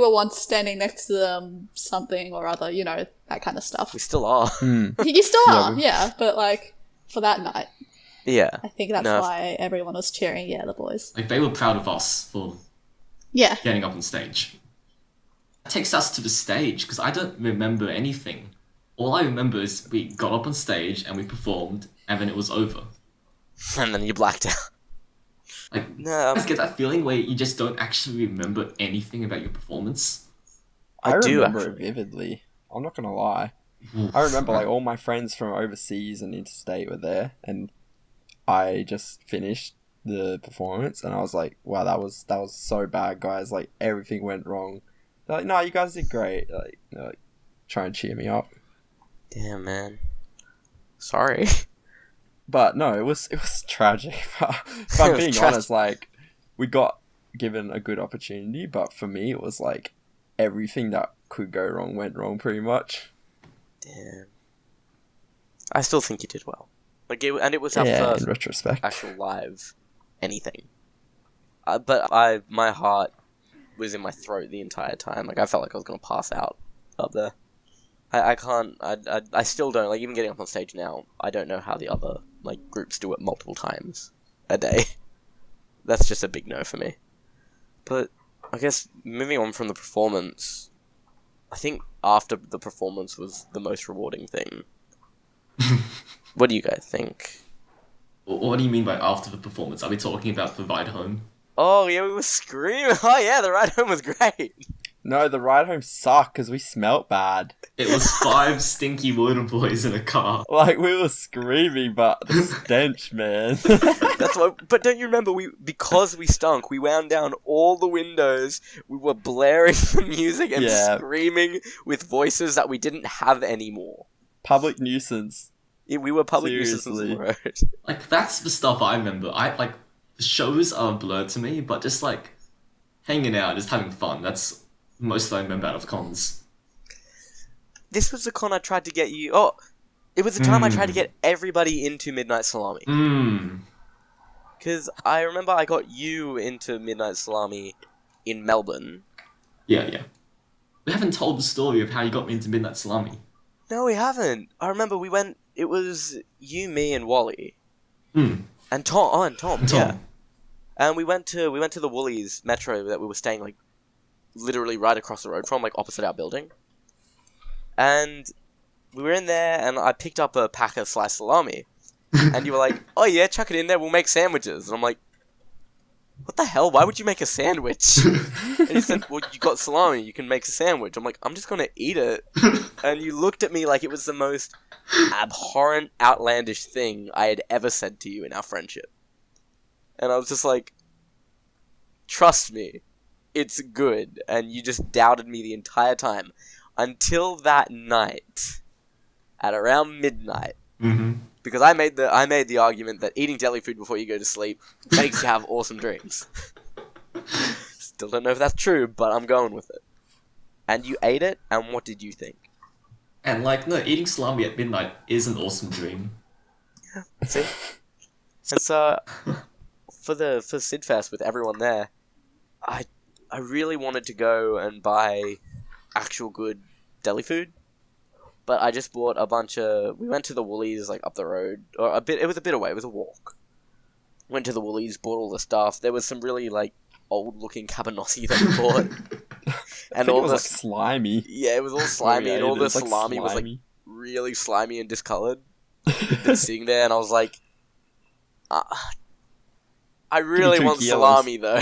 were once standing next to them, something or other, you know, that kind of stuff. We still are. You still Yeah, are, yeah, but like for that night, Yeah. I think that's No. why everyone was cheering. Yeah, the boys. Like, they were proud of us for Yeah, getting up on stage. That takes us to the stage, because I don't remember anything. All I remember is we got up on stage and we performed, and then it was over. And then you blacked out. Like, No, you guys get that feeling where you just don't actually remember anything about your performance? I do remember actually. it vividly. I'm not gonna lie. I remember like all my friends from overseas and interstate were there, and I just finished the performance, and I was like, "Wow, that was so bad, guys! Like everything went wrong." They're like, "No, you guys did great." Like, they're like, try and cheer me up. Damn, man. Sorry. But no, it was tragic. If I'm being tragic. honest, like we got given a good opportunity, but for me, it was like everything that could go wrong went wrong, pretty much. Damn. I still think you did well. Like, it was our Yeah, first in retrospect. actual live anything. But my heart was in my throat the entire time. Like, I felt like I was gonna pass out up there. I can't. I still don't. Like, even getting up on stage now, I don't know how the other like groups do it multiple times a day. That's just a big no for me. But I guess moving on from the performance, I think after the performance was the most rewarding thing. What do you guys think? What do you mean by after the performance? Are we talking about the ride home? Oh yeah, we were screaming. Oh yeah, the ride home was great. No, the ride home sucked because we smelt bad. It was 5 stinky water boys in a car. Like, we were screaming, but the stench, man. That's what. But don't you remember? Because we stunk, we wound down all the windows. We were blaring the music and Yeah. screaming with voices that we didn't have anymore. Public nuisance. Yeah, we were public nuisance Seriously. on the road. Like, that's the stuff I remember. The shows are blurred to me, but just like hanging out, just having fun. That's most I remember out of cons. This was the con I tried to get you. Oh, it was the time I tried to get everybody into Midnight Salami. Because I remember I got you into Midnight Salami in Melbourne. Yeah. We haven't told the story of how you got me into Midnight Salami. No, we haven't. I remember we went. It was you, me, and Wally. And Tom, Tom. yeah. And we went to the Woolies Metro that we were staying like literally right across the road from, like opposite our building. And we were in there, and I picked up a pack of sliced salami, and you were like, "Oh yeah, chuck it in there. We'll make sandwiches." And I'm like, "What the hell? Why would you make a sandwich?" And he said, "Well, you got salami. You can make a sandwich." I'm like, "I'm just gonna eat it." And you looked at me like it was the most abhorrent, outlandish thing I had ever said to you in our friendship. And I was just like, "Trust me, it's good." And you just doubted me the entire time until that night at around midnight. Mm-hmm. Because I made the argument that eating deli food before you go to sleep makes you have awesome dreams. Still don't know if that's true, but I'm going with it. And you ate it, and what did you think? And like, no, eating salami at midnight is an awesome dream. Yeah, see? And so, for Sydfest with everyone there, I really wanted to go and buy actual good deli food. But I just bought a bunch of... We went to the Woolies, like, up the road. Or a bit... It was a bit away. It was a walk. Went to the Woolies, bought all the stuff. There was some really, like, old-looking cabanossi that we bought. And all it was, like, slimy. Yeah, it was all slimy. And all the salami like, was, like, really slimy and discoloured. Just sitting there, and I was like... I really want salami, though.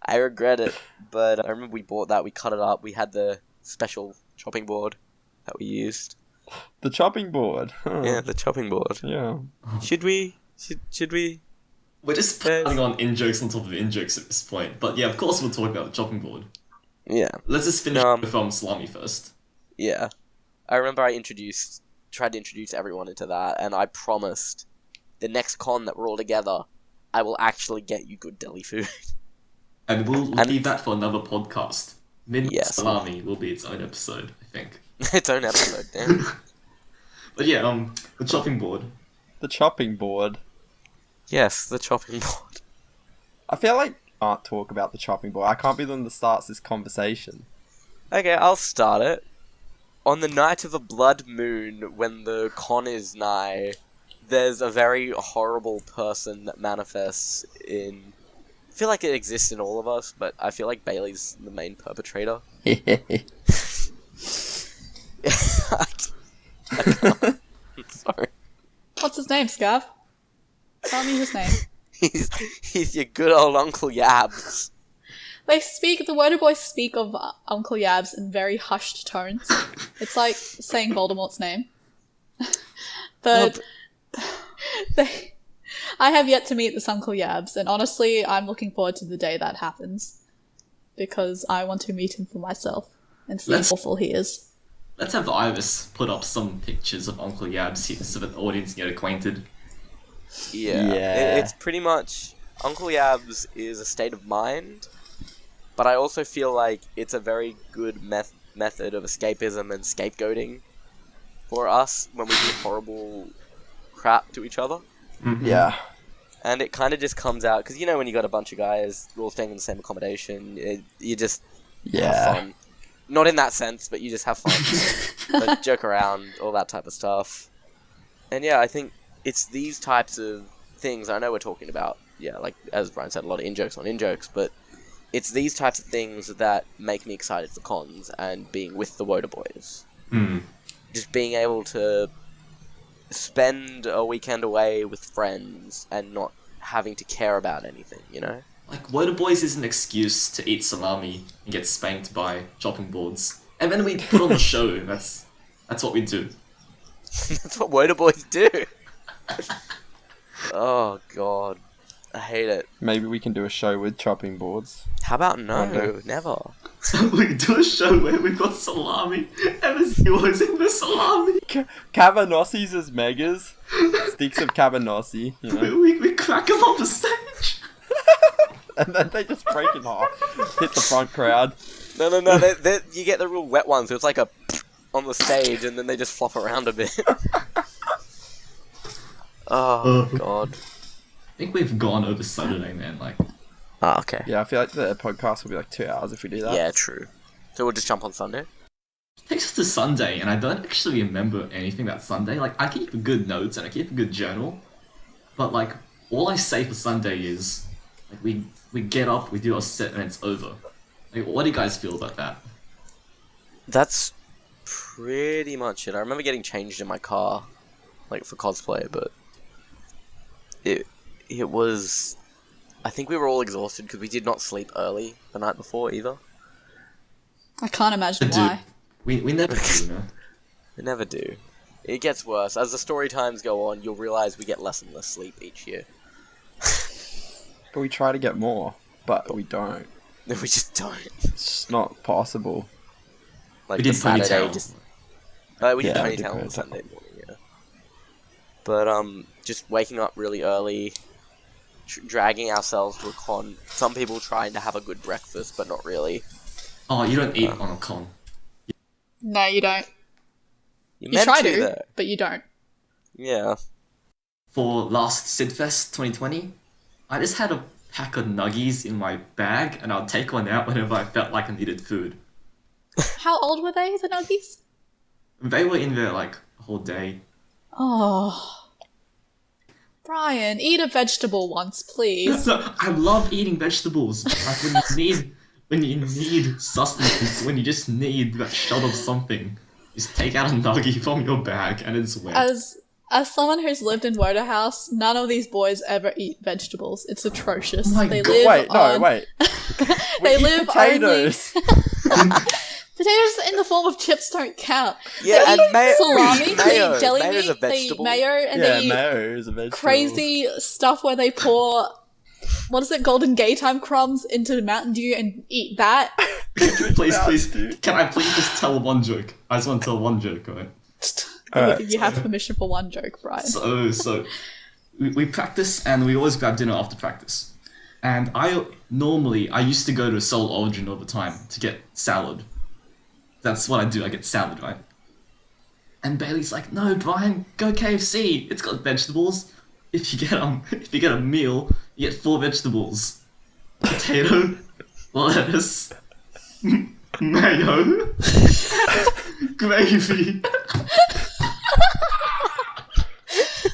I regret it. But I remember we bought that. We cut it up. We had the... special chopping board that we used. The chopping board? Huh. Yeah, the chopping board. Yeah. Should we? Should we? We're just piling on in-jokes on top of in-jokes at this point. But yeah, of course we'll talk about the chopping board. Yeah. Let's just finish with salami first. Yeah. I remember I tried to introduce everyone into that, and I promised the next con that we're all together, I will actually get you good deli food. And we'll leave that for another podcast. Midnight salami will be its own episode, I think. Its own episode, damn. But yeah, the chopping board. The chopping board? Yes, the chopping board. I feel like I can't talk about the chopping board. I can't be the one that starts this conversation. Okay, I'll start it. On the night of a blood moon, when the con is nigh, there's a very horrible person that manifests in... I feel like it exists in all of us, but I feel like Bailey's the main perpetrator. I can't. I'm sorry. What's his name, Scav? Tell me his name. He's your good old Uncle Yabs. The Wotaboys speak of Uncle Yabs in very hushed tones. It's like saying Voldemort's name. But I have yet to meet this Uncle Yabs, and honestly, I'm looking forward to the day that happens. Because I want to meet him for myself and see how awful he is. Let's have Iris put up some pictures of Uncle Yabs here so that the audience can get acquainted. Yeah. It's pretty much... Uncle Yabs is a state of mind, but I also feel like it's a very good method of escapism and scapegoating for us when we do horrible crap to each other. Mm-hmm. Yeah. And it kind of just comes out, because you know when you got a bunch of guys all staying in the same accommodation, you just have fun. Not in that sense, but you just have fun. Like, joke around, all that type of stuff. And yeah, I think it's these types of things, I know we're talking about, like, as Brian said, a lot of in-jokes on in-jokes, but it's these types of things that make me excited for cons and being with the Wotaboys. Mm. Just being able to spend a weekend away with friends and not having to care about anything, you know? Like, Wotaboys is an excuse to eat salami and get spanked by chopping boards. And then we put on a show. That's what we do. That's what Wotaboys do. Oh, God. I hate it. Maybe we can do a show with chopping boards. How about no? Never. We do a show where we've got salami and there's heroes in the salami. Cabanossis as megas. Sticks of cabanossi, you know. We crack them on the stage. And then they just break in half. Hit the front crowd. No. You get the real wet ones, so it's like a on the stage and then they just flop around a bit. Oh, God. I think we've gone over Saturday, man. Like, okay. Yeah, I feel like the podcast will be like 2 hours if we do that. Yeah, true. So we'll just jump on Sunday? takes us to Sunday, and I don't actually remember anything about Sunday. Like, I keep good notes and I keep a good journal, but like, all I say for Sunday is, like, we get up, we do our set, and it's over. Like, what do you guys feel about that? That's pretty much it. I remember getting changed in my car, like for cosplay, but it was. I think we were all exhausted because we did not sleep early the night before either. I can't imagine Dude, why. we never do, you know? We never do. It gets worse as the story times go on. You'll realize we get less and less sleep each year. But we try to get more, but we don't. We just don't. It's just not possible. Like We the did Saturday, ponytail. just we did Yeah, we did ponytail on ponytail. Sunday morning, yeah. But just waking up really early, dragging ourselves to a con. Some people trying to have a good breakfast, but not really. Oh, you don't eat on a con. No, you don't. You You meant try to, to, though. but you don't. Yeah. For last Sydfest 2020, I just had a pack of nuggies in my bag, and I'll take one out whenever I felt like I needed food. How old were they, the nuggies? They were in there like a whole day. Oh. Brian, eat a vegetable once, please. No, I love eating vegetables. Like when you need sustenance, when you just need that shot of something, just take out a nuggie from your bag and it's wet. As someone who's lived in Wotahouse, none of these boys ever eat vegetables. It's atrocious. Oh my they God. live Wait, no, on... wait. They We eat live potatoes. Potatoes in the form of chips don't count. Yeah, they and eat salami, they mayo. eat jelly Mayo's a meat, they eat vegetable. mayo, and Yeah, they eat mayo is a vegetable. crazy stuff where they pour, what is it, golden gay time crumbs into Mountain Dew and eat that. Please, dude. can I please just tell one joke? I just want to tell one joke, right? Alright. You have permission for one joke, Brian. So we practice and we always grab dinner after practice. And I used to go to Seoul Origin all the time to get salad. That's what I do, I get salad, right? And Bailey's like, no, Brian, go KFC. It's got vegetables. If you get a meal, you get 4 vegetables. Potato, lettuce, mayo, gravy.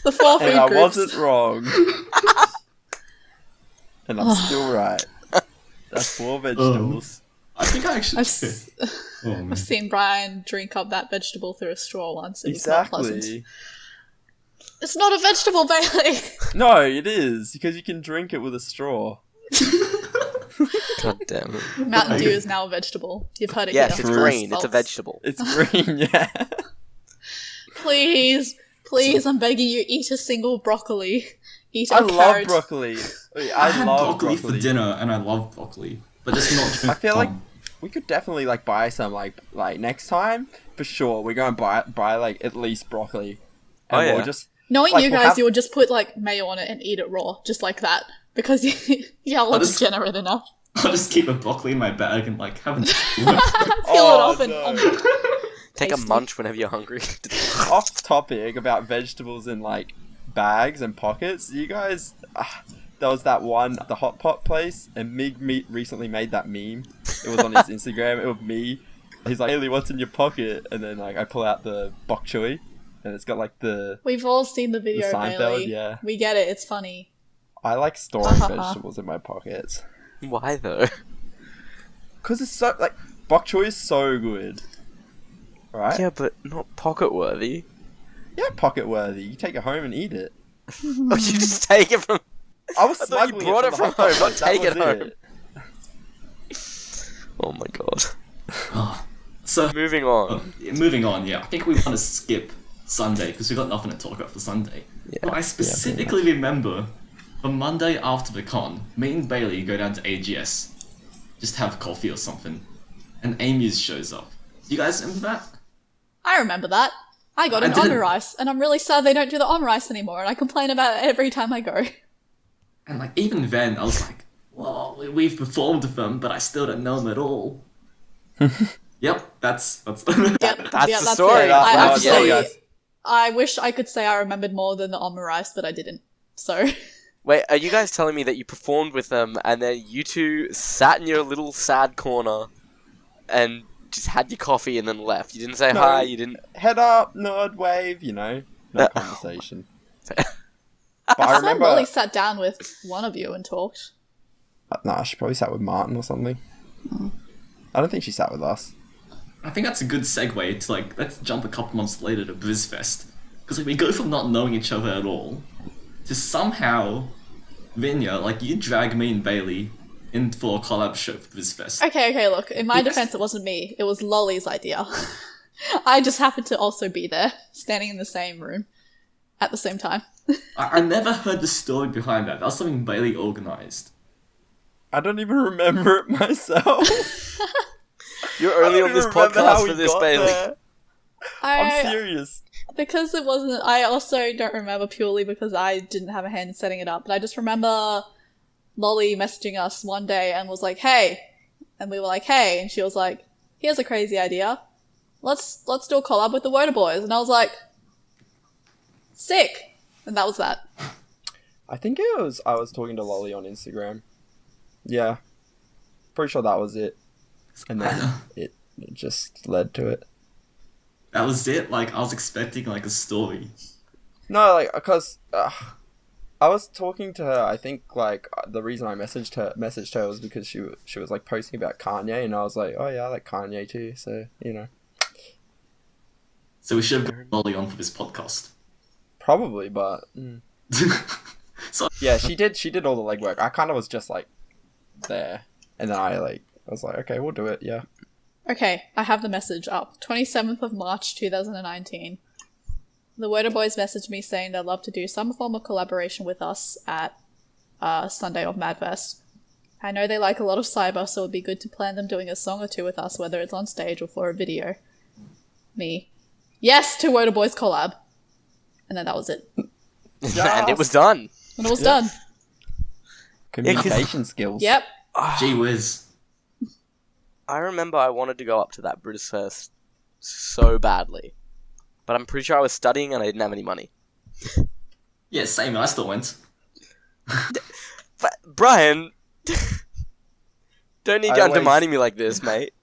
The 4 food And I groups. wasn't wrong. And I'm still right. That's 4 vegetables. I think I actually... I've Oh, man. I've seen Brian drink up that vegetable through a straw once. It was not pleasant. Exactly. It's not a vegetable, Bailey. No, it is, because you can drink it with a straw. God damn it. Mountain Dew is now a vegetable. You've heard it Yes, here. it's True. green. It's a False. vegetable. It's green, yeah. Please, I'm begging you, eat a single broccoli. Eat a I carrot. love broccoli. I had love broccoli for dinner, and I love broccoli, but just not. I feel like we could definitely like buy some like next time for sure. We're going to buy like at least broccoli. And Oh, yeah. we'll just Knowing like, you we'll guys, have- you would just put like mayo on it and eat it raw, just like that, because y'all are just- degenerate enough. I'll just keep a broccoli in my bag and like have a Peel it Oh, off and no. Take a Tasty. munch whenever you're hungry. off topic about vegetables in like bags and pockets. You guys, there was that one, the hot pot place, and Mig recently made that meme. It was on his Instagram. It was me. He's like, Haley, what's in your pocket? And then like I pull out the bok choy, and it's got like the. We've all seen the video, Seinfeld, Bailey. yeah. We get it. It's funny. I like storing vegetables in my pockets Why though? because it's so like bok choy is so good, right? Yeah, but not pocket worthy. Yeah, pocket worthy. You take it home and eat it. Oh, you just take it from. I was I thought you smuggling brought it it from, from the hot home, pot, not take that it was home. Oh my god. So Moving on. moving on, yeah. I think we want to skip Sunday because we've got nothing to talk about for Sunday. Yeah. But I specifically remember the Monday after the con, me and Bailey go down to AGS, just have coffee or something, and A-muse shows up. Do you guys remember that? I remember that. I got I an didn't. omurice, and I'm really sad they don't do the omurice anymore, and I complain about it every time I go. And like even then, I was like, "Whoa, we've performed with them, but I still don't know them at all." Yep, that's. Yep, That's yeah, the story. It. That's I the actually, story, guys. I wish I could say I remembered more than the omurice, but I didn't. So, Wait, are you guys telling me that you performed with them and then you two sat in your little sad corner and just had your coffee and then left. You didn't say No. hi. You didn't. Head up, nod, wave. No conversation. But I I remember. Lolly sat down with one of you and talked. Nah, she probably sat with Martin or something. I don't think she sat with us. I think that's a good segue to like, let's jump a couple months later to Brisfest. Because like, we go from not knowing each other at all to somehow, Rinya, like you drag me and Bailey in for a collab show for Brisfest. Okay, look. In my Yes. defense, it wasn't me. It was Lolly's idea. I just happened to also be there, standing in the same room at the same time. I never heard the story behind that. That was something Bailey organized. I don't even remember it myself. You're I only don't on this even remember how podcast we for this, got Bailey. there. I'm serious. Because it wasn't. I also don't remember purely because I didn't have a hand in setting it up. But I just remember Lolly messaging us one day and was like, "Hey," and we were like, "Hey," and she was like, "Here's a crazy idea. Let's do a collab with the Wotaboys." And I was like, "Sick," and that was that. I think it was. I was talking to Lolly on Instagram. Yeah, pretty sure that was it. And then it just led to it. That was it? Like, I was expecting like a story. No, like, because I was talking to her. I think like the reason I messaged her was because she was like posting about Kanye, and I was like, oh yeah, I like Kanye too. So you know, So we should have got Lolly on for this podcast. probably, but So yeah, she did all the legwork. I kind of was just like there, and then I was like, okay, we'll do it. Yeah. Okay, I have the message up. 27th of March 2019. The Wotaboys messaged me saying they'd love to do some form of collaboration with us at Sunday of Madfest. I know they like a lot of cyber, so it'd be good to plan them doing a song or two with us, whether it's on stage or for a video. Me. Yes to Wotaboys collab. And then that was it. And it was done. And it was done. Communication skills. Yep. gee whiz. I remember I wanted to go up to that Brisfest so badly. But I'm pretty sure I was studying and I didn't have any money. Yeah, same. I still went. But, Brian, don't need I you always- undermining me like this, mate.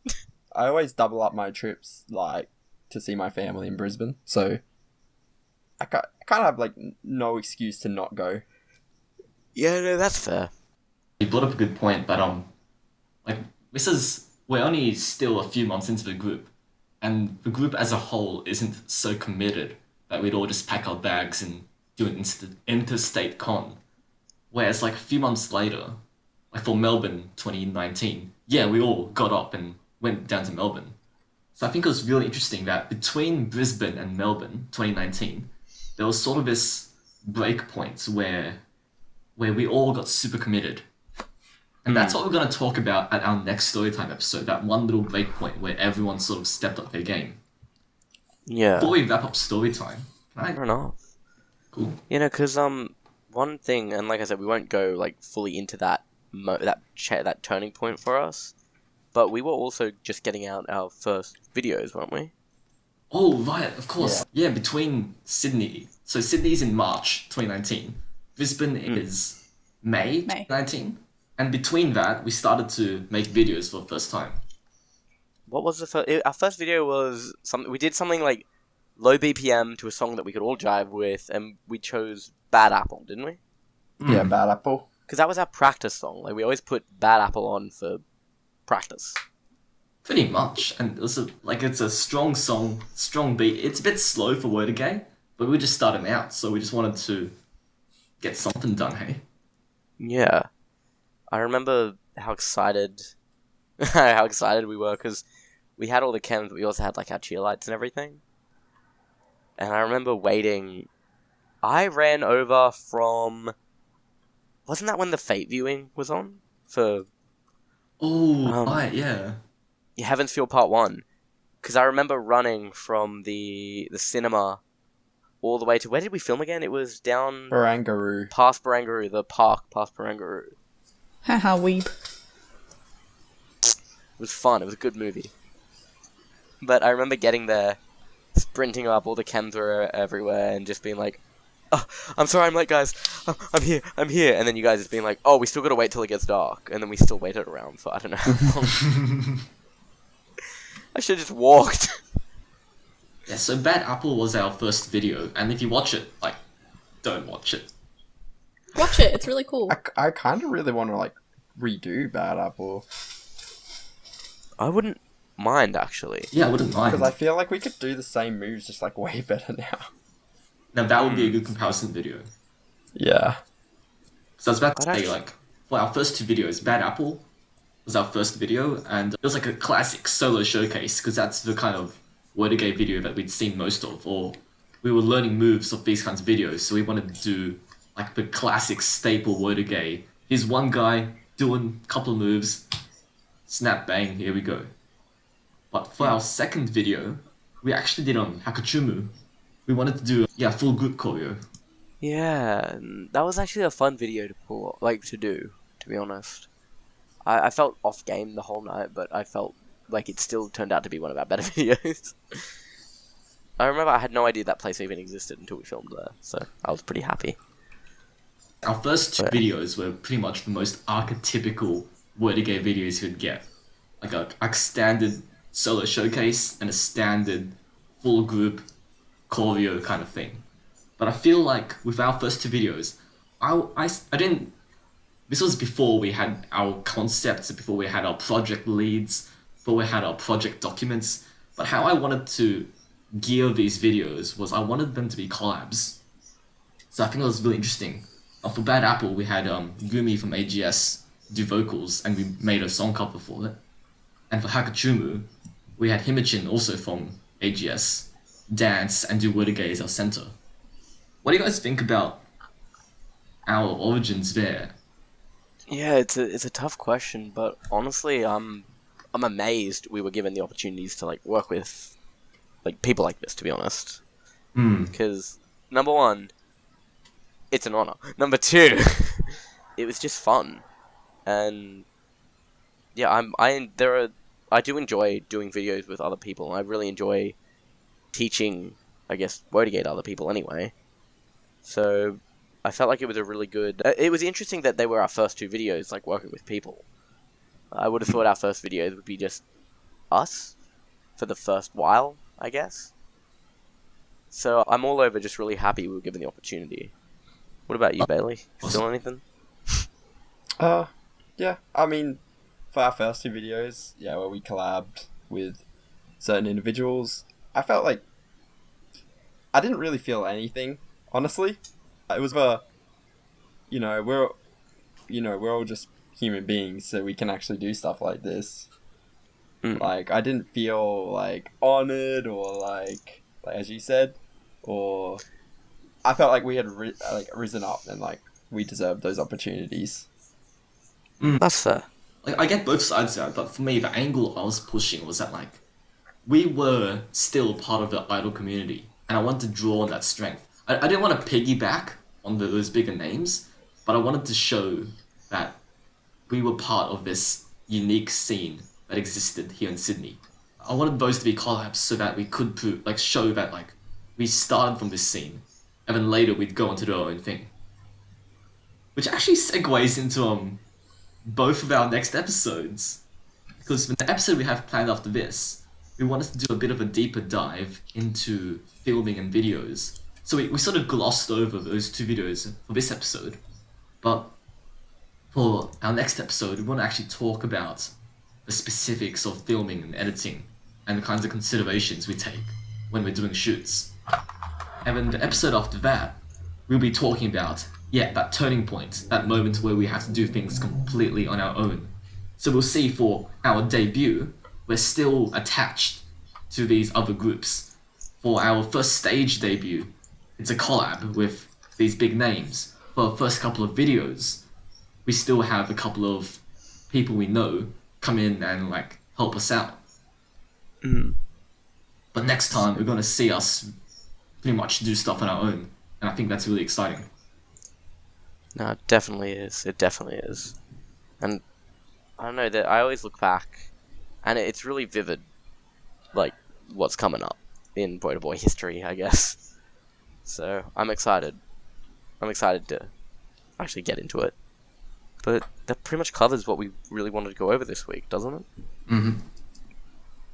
I always double up my trips, like, to see my family in Brisbane, so I kind of have, like, no excuse to not go. Yeah, no, that's fair. You brought up a good point, but like we're only still a few months into the group, and the group as a whole isn't so committed that we'd all just pack our bags and do an interstate con. Whereas like a few months later, like for Melbourne 2019, yeah, we all got up and went down to Melbourne. So I think it was really interesting that between Brisbane and Melbourne 2019, there was sort of this break point where we all got super committed. And that's what we're going to talk about at our next Storytime episode, that one little break point where everyone sort of stepped up their game. Yeah. Before we wrap up Storytime, I don't know. Cool. You know, because one thing, and like I said, we won't go like fully into that that turning point for us, but we were also just getting out our first videos, weren't we? Oh, right, of course. Yeah, between Sydney. So Sydney's in March 2019. Brisbane is May 2019. And between that, we started to make videos for the first time. What was the first? Our first video was something. We did something like low BPM to a song that we could all jive with, and we chose Bad Apple, didn't we? Yeah, Bad Apple. Because that was our practice song. Like we always put Bad Apple on for practice. Pretty much. And it's a strong song, strong beat. It's a bit slow for Word Gay, but we were just starting out, so we just wanted to get something done, hey? Yeah. I remember how excited we were, because we had all the chems, but we also had like our cheer lights and everything. And I remember waiting. I ran over from... Wasn't that when the Fate viewing was on? For... Oh, right, yeah. Heaven's Feel Part 1. Because I remember running from the cinema all the way to... Where did we film again? It was down... Barangaroo. Past Barangaroo. The park past Barangaroo. Haha, weeb. It was fun. It was a good movie. But I remember getting there, sprinting up, all the chems were everywhere, and just being like, "Oh, I'm sorry I'm late, guys. I'm here. And then you guys just being like, "Oh, we still gotta wait till it gets dark." And then we still waited around for, I don't know how long. I should have just walked. Yeah, so Bad Apple was our first video, and if you watch it, like, don't watch it. Watch it, it's really cool. I kind of really want to like redo Bad Apple I wouldn't mind, actually. Yeah, I wouldn't mind. because I feel like we could do the same moves just like way better now. Now that would be a good comparison video. Yeah. So I was about to I'd say, actually- like, for our first two videos, Bad Apple was our first video, and it was like a classic solo showcase, because that's the kind of word game video that we'd seen most of, or we were learning moves of these kinds of videos, so we wanted to do like the classic staple word game. Here's one guy doing a couple of moves, snap bang, here we go. But for our second video, we actually did on Hakachumu. We wanted to do full group choreo. Yeah, that was actually a fun video to do, to be honest. I felt off game the whole night, but I felt like it still turned out to be one of our better videos. I remember I had no idea that place even existed until we filmed there, so I was pretty happy. Our first two Yeah. videos were pretty much the most archetypical word game videos you'd get. Like a standard solo showcase and a standard full group choreo kind of thing. But I feel like with our first two videos, I didn't... This was before we had our concepts, before we had our project leads, before we had our project documents. But how I wanted to gear these videos was I wanted them to be collabs. So I think it was really interesting. For Bad Apple, we had Gumi from AGS do vocals, and we made a song cover for it. And for Hakachumu, we had Himichin, also from AGS, dance and do Wordagay as our center. What do you guys think about our origins there? Yeah, it's a tough question, but honestly, I'm amazed we were given the opportunities to like work with like people like this. To be honest, because number one, it's an honor. Number two, it was just fun, and yeah, I do enjoy doing videos with other people. I really enjoy teaching, I guess, Wordagate to other people anyway. So I felt like it was a really good... It was interesting that they were our first two videos, like, working with people. I would have thought our first videos would be just us for the first while, I guess. So I'm all over just really happy we were given the opportunity. What about you, Bailey? Still anything? Yeah. I mean, for our first two videos, where we collabed with certain individuals, I felt like I didn't really feel anything, honestly. It was we're all just human beings, so we can actually do stuff like this. Like, I didn't feel like honored or like as you said, or I felt like we had risen up and like we deserved those opportunities. That's fair. Like, I get both sides of that, but for me, the angle I was pushing was that, like, we were still part of the idol community, and I wanted to draw on that strength. I didn't want to piggyback on those bigger names, but I wanted to show that we were part of this unique scene that existed here in Sydney. I wanted those to be collabs so that we could show that, like, we started from this scene, and then later we'd go on to do our own thing. Which actually segues into both of our next episodes. Because the episode we have planned after this, we wanted to do a bit of a deeper dive into filming and videos. So we sort of glossed over those two videos for this episode. But for our next episode, we want to actually talk about the specifics of filming and editing and the kinds of considerations we take when we're doing shoots. And then the episode after that, we'll be talking about, that turning point, that moment where we have to do things completely on our own. So we'll see for our debut, we're still attached to these other groups. For our first stage debut, it's a collab with these big names. For our first couple of videos, we still have a couple of people we know come in and like help us out. But next time, we're going to see us pretty much do stuff on our own. And I think that's really exciting. No, it definitely is. It definitely is. And I don't know, that I always look back and it's really vivid, like, what's coming up in Wotaboy history, I guess. So, I'm excited. I'm excited to actually get into it. But that pretty much covers what we really wanted to go over this week, doesn't it?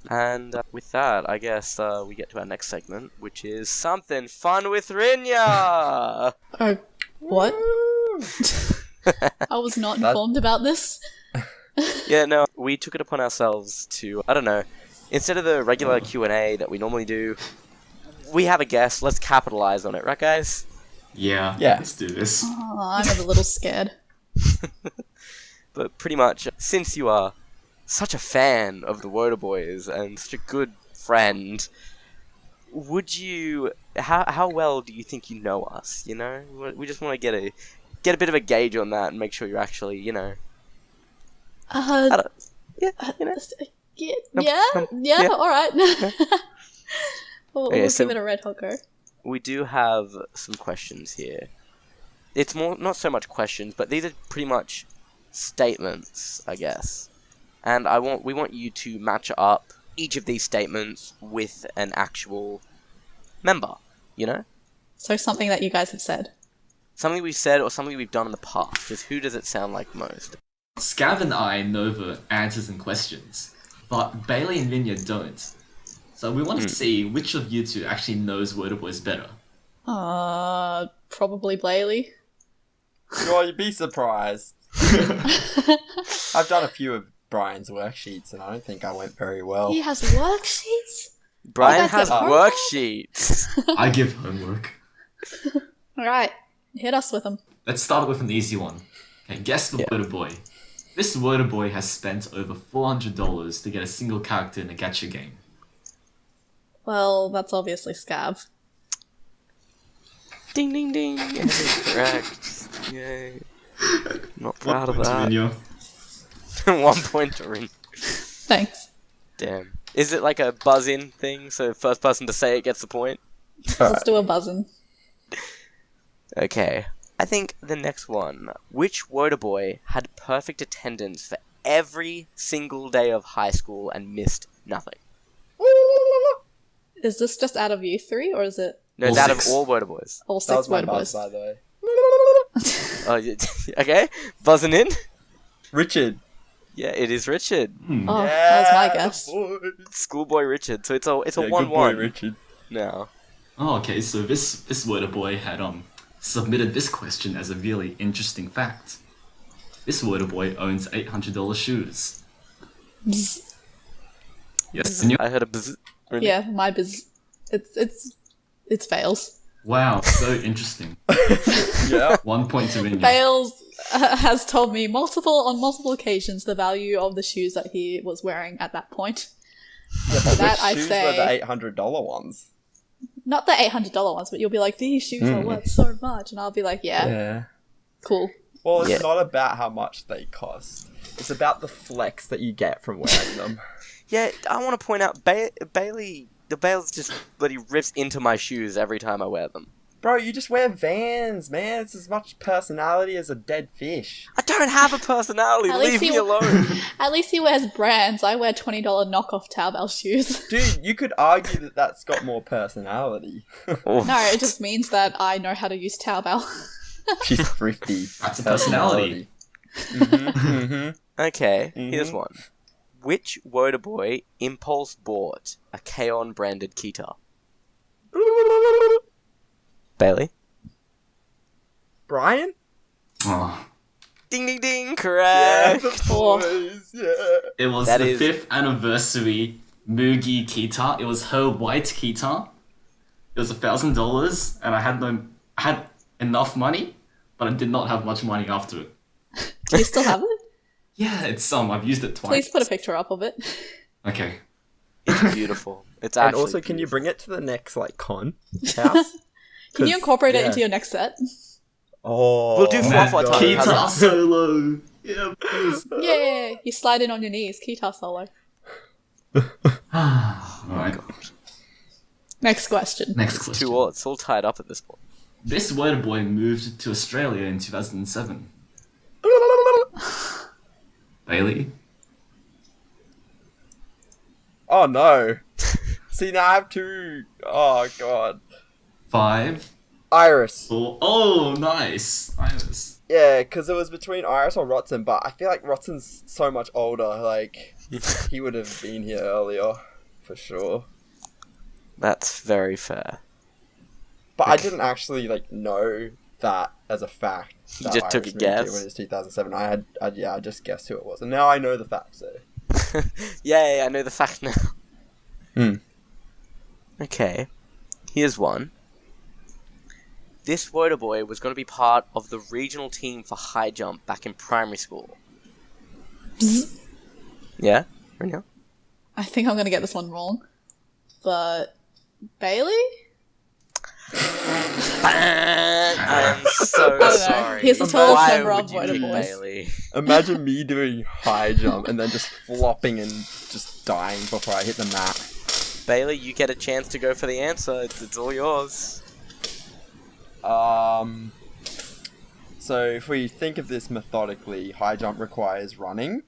And with that, I guess we get to our next segment, which is Something Fun with Rinya! Oh, what? I was not informed about this. Yeah, no, we took it upon ourselves to, I don't know, instead of the regular Q&A that we normally do, we have a guest, let's capitalize on it, right guys? Yeah, Yeah. let's do this. Oh, I'm a little scared. But pretty much, since you are such a fan of the Wotaboys and such a good friend, would you, how well do you think you know us, you know? We just want to get a bit of a gauge on that and make sure you're actually, you know... Uh, yeah, you know. yeah, alright. we'll Okay, so- give it a red hot go. We do have some questions here. It's more not so much questions, but these are pretty much statements, I guess. And we want you to match up each of these statements with an actual member, you know? So something that you guys have said. Something we've said or something we've done in the past. Just who does it sound like most? Scav and I know the answers and questions, but Bailey and Rinya don't. So we want to see which of you two actually knows Wotaboys better. Probably Blayley. Oh, you'd be surprised. I've done a few of Brian's worksheets, and I don't think I went very well. He has worksheets? Brian that's has it. worksheets. I give homework. Alright, hit us with them. Let's start with an easy one. Okay, guess the Wotaboy. This Wotaboy has spent over $400 to get a single character in a gacha game. Well, that's obviously Scav. Ding ding ding. Yeah, that's correct. Yay. Not proud of Point to that. Rinya. 1 point to Rin. Thanks. Damn. Is it like a buzz-in thing, so first person to say it gets the point? Let's do a buzzin'. Okay. I think the next one. Which Wotaboy had perfect attendance for every single day of high school and missed nothing? Is this just out of you three, or is it No, it's All out six. of all Wotaboys. all That six was my buzz, Wotaboys? by the way. Oh, yeah. Okay. Buzzing in? Richard. Yeah, it is Richard. Oh, that was my guess. Boy. Schoolboy Richard. So it's a Yeah, 1-1 good boy, Richard. now. Oh, okay, so this Wotaboy had submitted this question as a really interesting fact. This Wotaboy owns $800 shoes. Bzz. Yes, and you. I heard a buzz. Yeah, my biz. It's fails. Wow, so interesting. Yeah. 1 point to Rinya. Fails has told me on multiple occasions the value of the shoes that he was wearing at that point. That Which I shoes say, were the $800 ones? not the $800 ones, but you'll be like, these shoes are worth so much, and I'll be like, yeah, cool. Well, it's Yeah. not about how much they cost. It's about the flex that you get from wearing them. Yeah, I want to point out, Bailey just bloody rips into my shoes every time I wear them. Bro, you just wear Vans, man. It's as much personality as a dead fish. I don't have a personality. At Leave least me he- alone. At least he wears brands. I wear $20 knockoff Taobao shoes. Dude, you could argue that that's got more personality. Oh. No, it just means that I know how to use Taobao. She's thrifty. That's a personality. Okay, here's one. Which Wotaboy impulse bought a Kaon branded guitar? Bailey? Brian? Oh, Ding ding ding, Yeah, correct! the boys, yeah. it was That the is- 5th anniversary Mugi guitar. It was her white guitar. It was $1,000, and I had enough money, but I did not have much money after it. Do you still have it? Yeah, it's I've used it twice. Please put a picture up of it. Okay. It's beautiful. It's And actually also, can you beautiful. bring it to the next, con house? Can you 'Cause, incorporate it yeah. into your next set? Oh, We'll do my Fluff God. time. How's Guitar that? solo. Yeah, please. Yeah, you slide in on your knees. Guitar solo. Alright, Next question. next question. It's all tied up at this point. This Wotaboy moved to Australia in 2007. Bailey? Oh no. See, now I have two. Oh god. 5, Iris. 4. Oh, nice. Iris. Yeah, because it was between Iris or Rotson, but I feel like Rotson's so much older. Like, he would have been here earlier. for sure. That's very fair. But I didn't actually know that as a fact. You just took a guess? When it was 2007, I just guessed who it was, and now I know the fact. So Yay! I know the fact now. Hmm. Okay, here's one. This Wotaboy was going to be part of the regional team for high jump back in primary school. Yeah, Rinya? I think I'm gonna get this one wrong, but Bailey? I'm so I don't know. sorry. He's the tallest Why member of would you pick Wotaboys. Bailey? imagine me doing high jump and then just flopping and just dying before I hit the mat. Bailey, you get a chance to go for the answer. It's all yours. So if we think of this methodically, high jump requires running,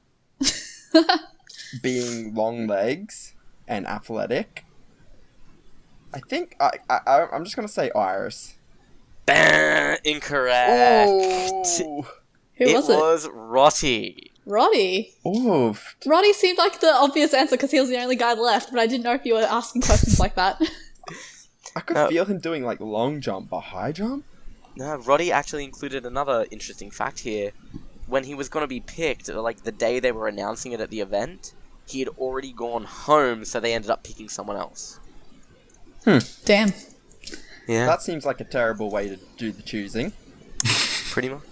being long legs, and athletic. I think I'm just gonna say Iris. Incorrect. Oh, Who It was it? was Rotty. Roddy. oof. Roddy seemed like the obvious answer because he was the only guy left, but I didn't know if you were asking questions like that. I could feel him doing long jump, but high jump. No, Roddy actually included another interesting fact here. When he was going to be picked, the day they were announcing it at the event, he had already gone home, so they ended up picking someone else. Damn. Yeah, That seems like a terrible way to do the choosing. pretty much.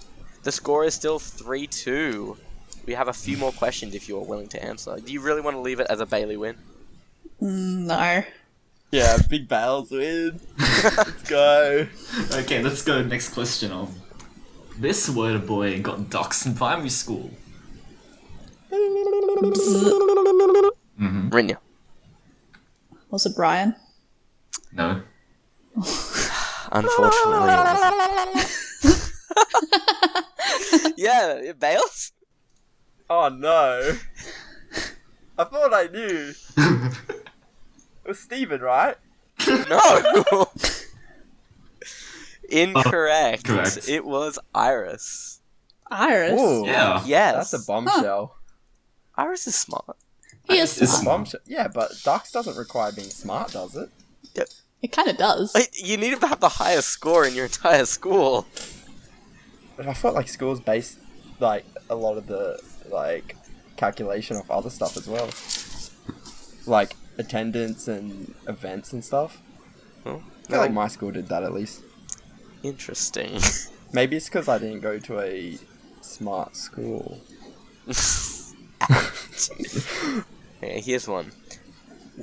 The score is still 3-2. We have a few more questions if you're willing to answer. Do you really want to leave it as a Bailey win? No. Yeah, big Bales win. Let's go. Okay, let's go next question on. This Wotaboy got ducks in primary school. Rinya. Was it Brian? No. Unfortunately. Yeah, Bales? Oh no. I thought I knew. It was Steven, right? No! Incorrect. correct. It was Iris. Iris? Ooh, Yeah. Yes. that's a bombshell. Iris is smart. He is It's smart. Bombshell. Yeah, but Ducks doesn't require being smart, does it? It kind of does. You need to have the highest score in your entire school. But I felt like schools based a lot of the calculation of other stuff as well, like attendance and events and stuff. Oh, I feel like my school did that at least. interesting. Maybe it's because I didn't go to a smart school. Okay, here's one.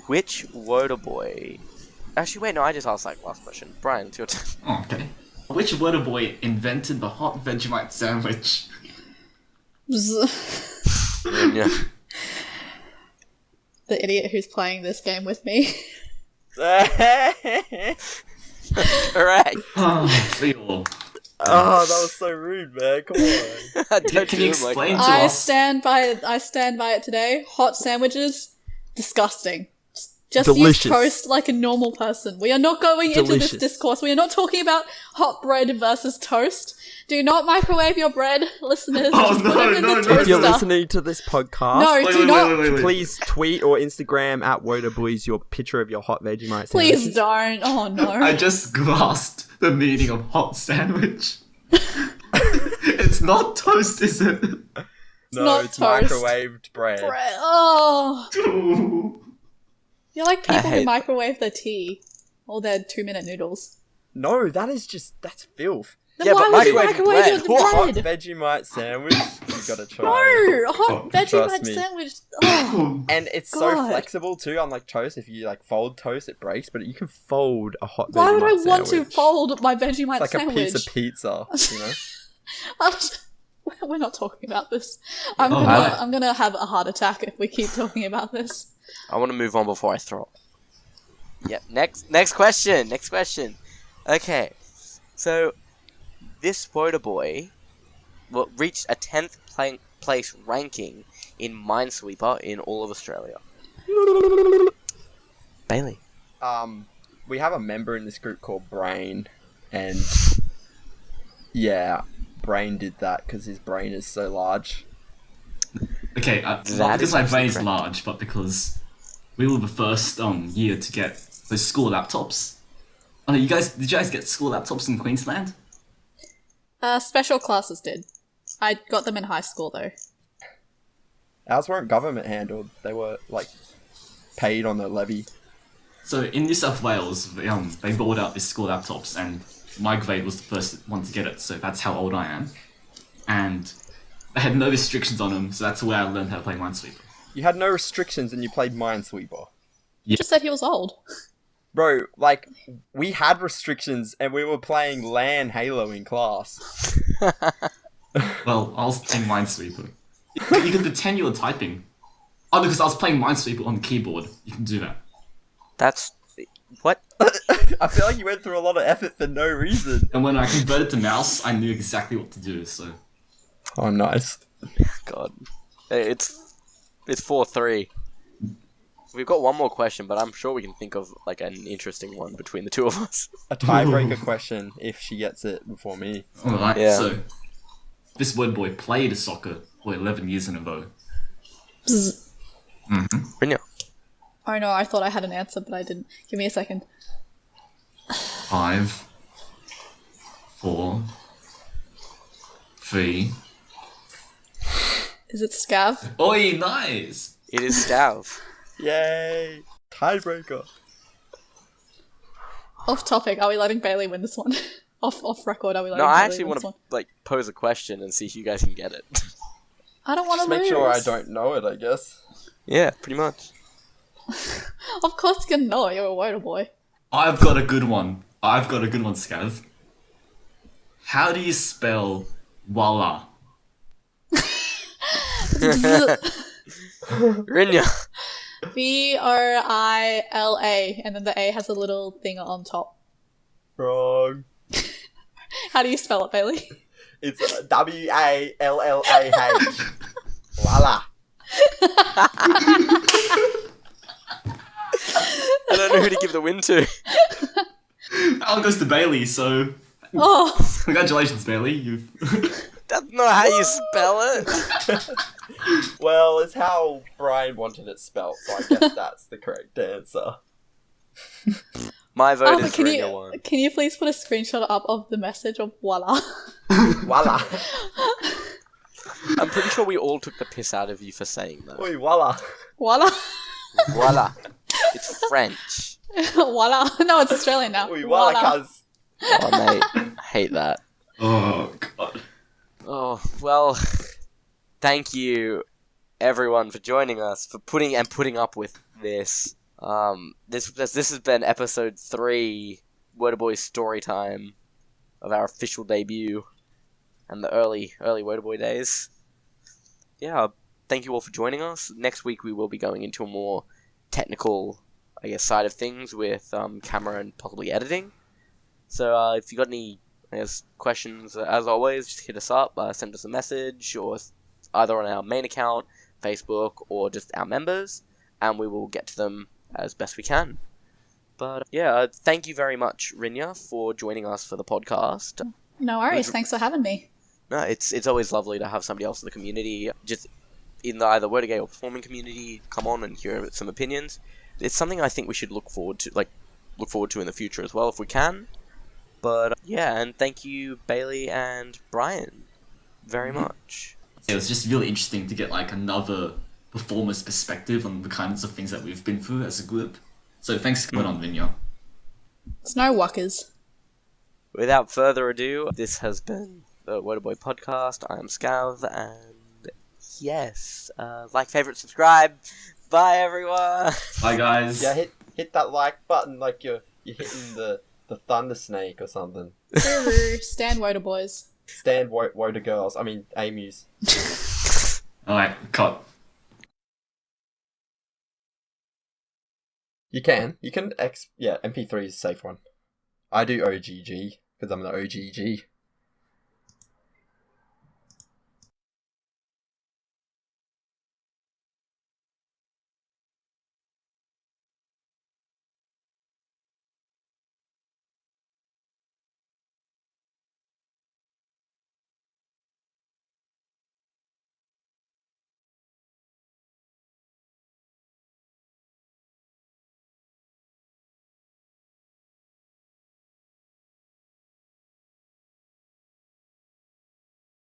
Which Wotaboy... Actually, wait, no, I just asked last question. Brian, it's your turn. Oh, okay. Which Wotaboy invented the hot Vegemite sandwich? Yeah. The idiot who's playing this game with me. Correct. Oh, Theo. Oh, that was so rude, man. Come on. Don't Can do you it like explain that. to I us? stand by it today. Hot sandwiches, disgusting. Just Delicious. use toast like a normal person. We are not going into Delicious. this discourse. We are not talking about hot bread versus toast. Do not microwave your bread, listeners. Oh, Just put no, it in no, the no. toaster. If you're listening to this podcast, No, Wait, do wait, not. wait, wait, wait. please tweet or Instagram at Wotaboys your picture of your hot Vegemite Please sandwiches. don't. Oh no. I just grasped the meaning of hot sandwich. It's not toast, is it? No, not it's toast. microwaved bread. Bread. Oh. Ooh. You're like people who hate- microwave their tea or their 2-minute noodles. No, that's filth. Then Yeah, why but would you microwave microwave bread. your Hot bread? Vegemite sandwich, you gotta try. No, hot Oh, trust Vegemite me. sandwich. Oh. And it's so God. flexible too, unlike toast. If you fold toast, it breaks, but you can fold a hot Why Vegemite would I want to sandwich. fold my Vegemite It's like sandwich? a piece of pizza, you know? We're not talking about this. I'm Oh, gonna right. I'm gonna have a heart attack if we keep talking about this. I want to move on before I throw up. Yep, next question. Next question. Okay, so this Wotaboy reached a 10th place ranking in Minesweeper in all of Australia. Bailey. We have a member in this group called Brain, and yeah, Brain did that because his brain is so large. Okay, not That because is my actually brain's correct. large, but because we were the first year to get those school laptops. Oh, did you guys get school laptops in Queensland? Special classes did. I got them in high school though. Ours weren't government handled. They were like paid on the levy. So in New South Wales, they bought out these school laptops, and my grade was the first one to get it. So that's how old I am. And they had no restrictions on them, so that's where I learned how to play Minesweeper. You had no restrictions and you played Minesweeper. You just said he was old. Bro, like, we had restrictions and we were playing LAN Halo in class. Well, I was playing Minesweeper. You could pretend you were typing. Oh, because I was playing Minesweeper on the keyboard. You can do that. That's... What? I feel like you went through a lot of effort for no reason. And when I converted to mouse, I knew exactly what to do, so... Oh, nice. God. It's 4-3. We've got one more question, but I'm sure we can think of like an interesting one between the two of us. A tiebreaker question if she gets it before me. Alright, Yeah. so... This word boy played soccer for 11 years in a row. Bzz. Rinya. Oh no, I thought I had an answer, but I didn't. Give me a second. 5, 4, 3... Is it Scav? Oi, nice! It is Scav. Yay! Tiebreaker. Off topic, are we letting Bailey win this one? off record, are we letting No, Bailey I actually win want this one? to like pose a question and see if you guys can get it. I don't want Just to make lose. sure I don't know it, I guess. Yeah, pretty much. Of course you're gonna know it, you're a Wotaboy. I've got a good one. Scav. How do you spell voila? Rinya. Villa, and then the A has a little thing on top. Wrong. How do you spell it, Bailey? It's WALLAH. Voila. I don't know who to give the win to. That one goes to Bailey, so... Oh, Congratulations, Bailey. You've... That's not how you spell it. Well, it's how Brian wanted it spelt, so I guess that's the correct answer. My vote but is can Rinya one. you please put a screenshot up of the message of voila? Voila. I'm pretty sure we all took the piss out of you for saying that. Oi, voila. Voila. Voila. It's French. Voila. No, it's Australian now. Oi, voila, cuz. Oh, mate. I hate that. Oh, God. Oh, well, thank you, everyone, for joining us, for putting up with this. This has been episode 3, Wotaboys Storytime, of our official debut, and the early Wotaboy days. Yeah, thank you all for joining us. Next week we will be going into a more technical, I guess, side of things with camera and possibly editing. So if you got any questions, as always, just hit us up, send us a message, or either on our main account, Facebook, or just our members, and we will get to them as best we can. But yeah, thank you very much, Rinya, for joining us for the podcast. No worries. Thanks for having me. No, it's always lovely to have somebody else in the community, just in the either Wordagay or performing community, come on and hear some opinions. It's something I think we should look forward to in the future as well, if we can. But yeah, and thank you, Bailey and Brian, very much. It was just really interesting to get like another performer's perspective on the kinds of things that we've been through as a group. So thanks for coming on, Rinya. It's no wuckers. Without further ado, this has been the Wotaboys Podcast. I'm Scav, and yes, like, favorite, subscribe. Bye, everyone. Bye, guys. Yeah, hit that like button like you're hitting the thunder snake or something. Stand Wotaboys. Stand Woda girls. I mean, A-muse. Alright, cut. You can MP3 is a safe one. I do OGG because I'm the OGG.